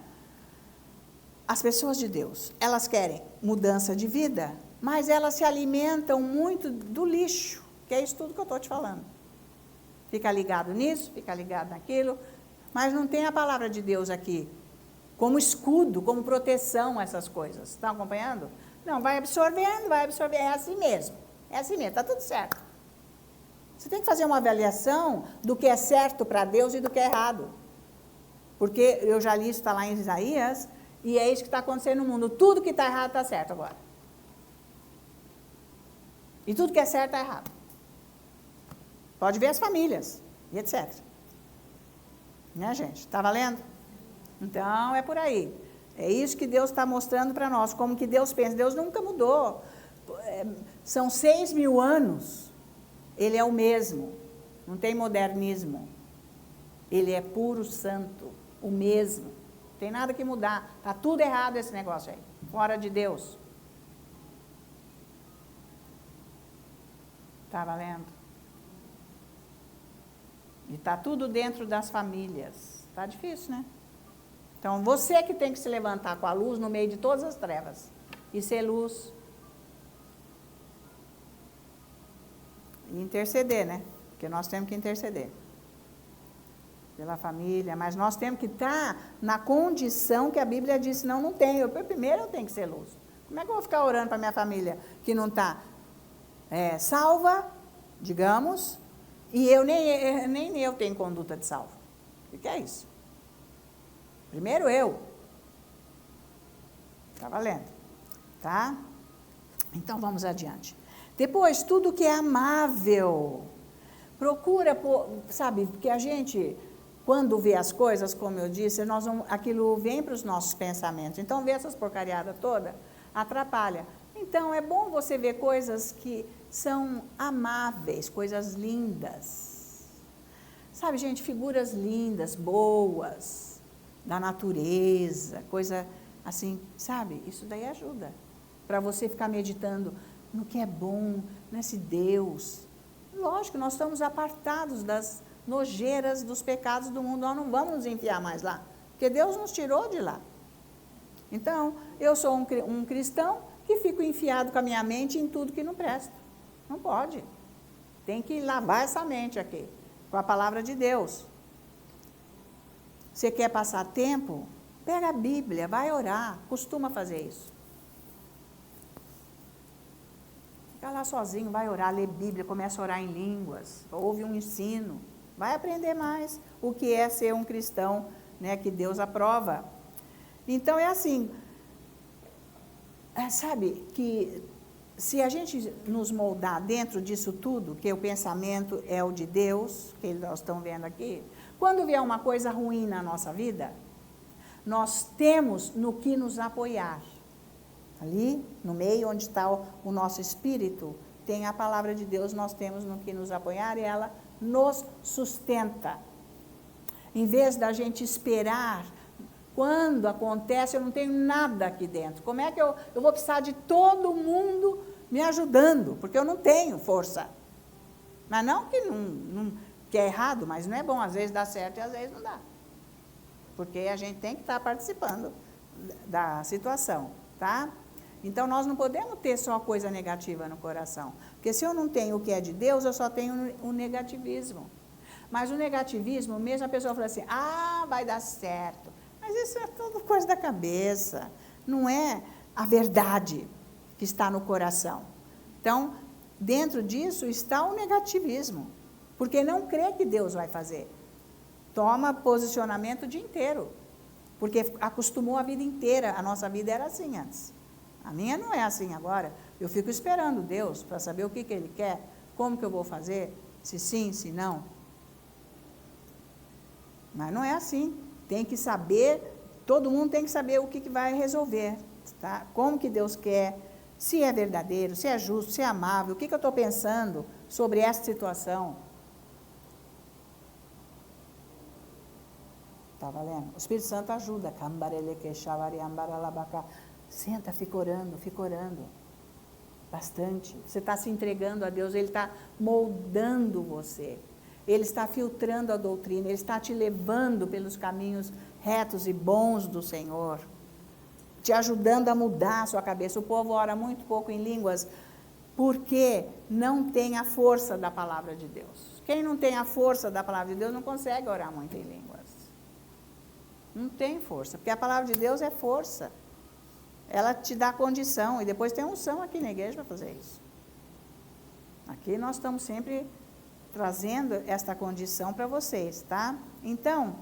as pessoas de Deus, elas querem mudança de vida, mas elas se alimentam muito do lixo, que é isso tudo que eu estou te falando. Fica ligado nisso, fica ligado naquilo, mas não tem a palavra de Deus aqui como escudo, como proteção a essas coisas. Estão acompanhando? Não, vai absorvendo, é assim mesmo, está tudo certo. Você tem que fazer uma avaliação do que é certo para Deus e do que é errado. Porque eu já li isso, está lá em Isaías, e é isso que está acontecendo no mundo. Tudo que está errado está certo agora. E tudo que é certo está errado. Pode ver as famílias, e etc. Né, gente? Está valendo? Então, é por aí. É isso que Deus está mostrando para nós, como que Deus pensa. Deus nunca mudou. São 6.000 anos. Ele é o mesmo. Não tem modernismo. Ele é puro santo. O mesmo. Não tem nada que mudar. Está tudo errado esse negócio aí. Fora de Deus. Está valendo? E está tudo dentro das famílias. Está difícil, né? Então, você que tem que se levantar com a luz no meio de todas as trevas. E ser luz. E interceder, né? Porque nós temos que interceder. Pela família. Mas nós temos que estar na condição que a Bíblia diz. Senão não tem. Primeiro eu tenho que ser luz. Como é que eu vou ficar orando para minha família que não está salva, digamos, e eu nem eu tenho conduta de salvo? O que é isso? Primeiro eu. Está valendo? Tá? Então, vamos adiante. Depois, tudo que é amável. Procura, sabe, porque a gente, quando vê as coisas, como eu disse, aquilo vem para os nossos pensamentos. Então, ver essas porcariadas todas atrapalha. Então, é bom você ver coisas que são amáveis, coisas lindas. Sabe, gente, figuras lindas, boas, da natureza, coisa assim, sabe? Isso daí ajuda. Para você ficar meditando no que é bom, nesse Deus. Lógico, nós estamos apartados das nojeiras dos pecados do mundo, nós não vamos nos enfiar mais lá, porque Deus nos tirou de lá. Então, eu sou um cristão que fico enfiado com a minha mente em tudo que não presta. Não pode. Tem que lavar essa mente aqui, com a palavra de Deus. Você quer passar tempo? Pega a Bíblia, vai orar, costuma fazer isso. Fica lá sozinho, vai orar, lê Bíblia, começa a orar em línguas, ouve um ensino, vai aprender mais o que é ser um cristão, né, que Deus aprova. Então é assim, sabe, que se a gente nos moldar dentro disso tudo, que o pensamento é o de Deus, que nós estamos vendo aqui, quando vier uma coisa ruim na nossa vida, nós temos no que nos apoiar. Ali, no meio onde está o nosso espírito, tem a palavra de Deus, nós temos no que nos apoiar e ela nos sustenta. Em vez da gente esperar, quando acontece, eu não tenho nada aqui dentro. Como é que eu vou precisar de todo mundo me ajudando? Porque eu não tenho força. Mas não que é errado, mas não é bom. Às vezes dá certo e às vezes não dá. Porque a gente tem que estar participando da situação, tá? Então, nós não podemos ter só coisa negativa no coração. Porque se eu não tenho o que é de Deus, eu só tenho o negativismo. Mas o negativismo, mesmo a pessoa fala assim, vai dar certo. Mas isso é tudo coisa da cabeça. Não é a verdade que está no coração. Então, dentro disso está o negativismo. Porque não crê que Deus vai fazer. Toma posicionamento o dia inteiro. Porque acostumou a vida inteira. A nossa vida era assim antes. A minha não é assim agora. Eu fico esperando Deus para saber o que Ele quer, como que eu vou fazer, se sim, se não. Mas não é assim. Tem que saber, todo mundo tem que saber o que vai resolver, tá? Como que Deus quer, se é verdadeiro, se é justo, se é amável, o que eu estou pensando sobre essa situação. Está valendo? O Espírito Santo ajuda. Senta, fica orando. Bastante. Você está se entregando a Deus, Ele está moldando você. Ele está filtrando a doutrina, Ele está te levando pelos caminhos retos e bons do Senhor. Te ajudando a mudar a sua cabeça. O povo ora muito pouco em línguas, porque não tem a força da palavra de Deus. Quem não tem a força da palavra de Deus não consegue orar muito em línguas. Não tem força, porque a palavra de Deus é força. Ela te dá condição, e depois tem unção aqui na igreja para fazer isso. Aqui nós estamos sempre trazendo esta condição para vocês, tá? Então,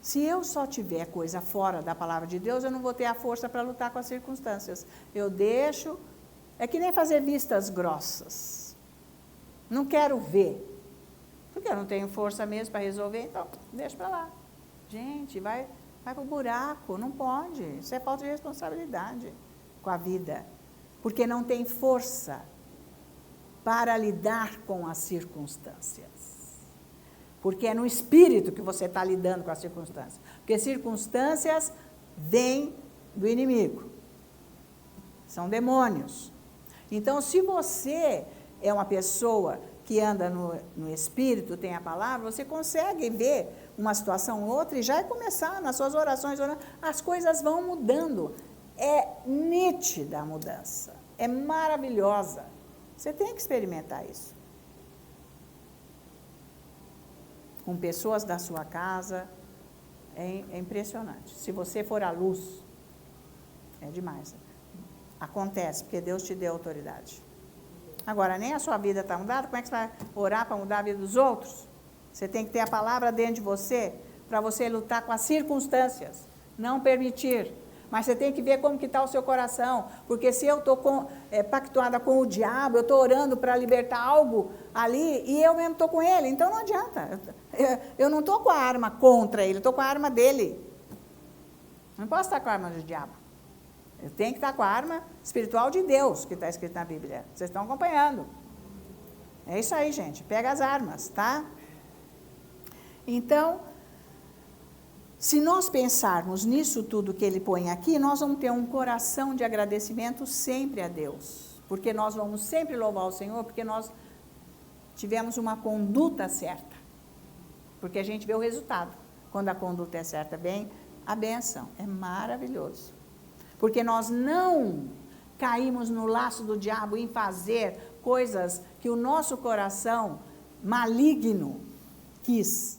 se eu só tiver coisa fora da palavra de Deus, eu não vou ter a força para lutar com as circunstâncias. Eu deixo, é que nem fazer vistas grossas. Não quero ver, porque eu não tenho força mesmo para resolver, então deixa para lá. Gente, vai para o buraco, não pode. Isso é falta de responsabilidade com a vida. Porque não tem força para lidar com as circunstâncias. Porque é no espírito que você está lidando com as circunstâncias. Porque circunstâncias vêm do inimigo. São demônios. Então, se você é uma pessoa que anda no espírito, tem a palavra, você consegue ver uma situação ou outra e já começar nas suas orações, as coisas vão mudando. É nítida a mudança, é maravilhosa. Você tem que experimentar isso. Com pessoas da sua casa, é impressionante. Se você for à luz, é demais. Acontece, porque Deus te deu autoridade. Agora, nem a sua vida está mudada, como é que você vai orar para mudar a vida dos outros? Você tem que ter a palavra dentro de você, para você lutar com as circunstâncias, não permitir. Mas você tem que ver como que está o seu coração. Porque se eu estou pactuada com o diabo, eu estou orando para libertar algo ali, e eu mesmo estou com ele, então não adianta. Eu não estou com a arma contra ele, eu estou com a arma dele. Não posso estar com a arma do diabo. Eu tenho que estar com a arma espiritual de Deus, que está escrito na Bíblia. Vocês estão acompanhando. É isso aí, gente. Pega as armas, tá? Então, se nós pensarmos nisso tudo que ele põe aqui, nós vamos ter um coração de agradecimento sempre a Deus. Porque nós vamos sempre louvar o Senhor, porque nós tivemos uma conduta certa. Porque a gente vê o resultado. Quando a conduta é certa, vem a bênção. É maravilhoso. Porque nós não caímos no laço do diabo em fazer coisas que o nosso coração maligno quis.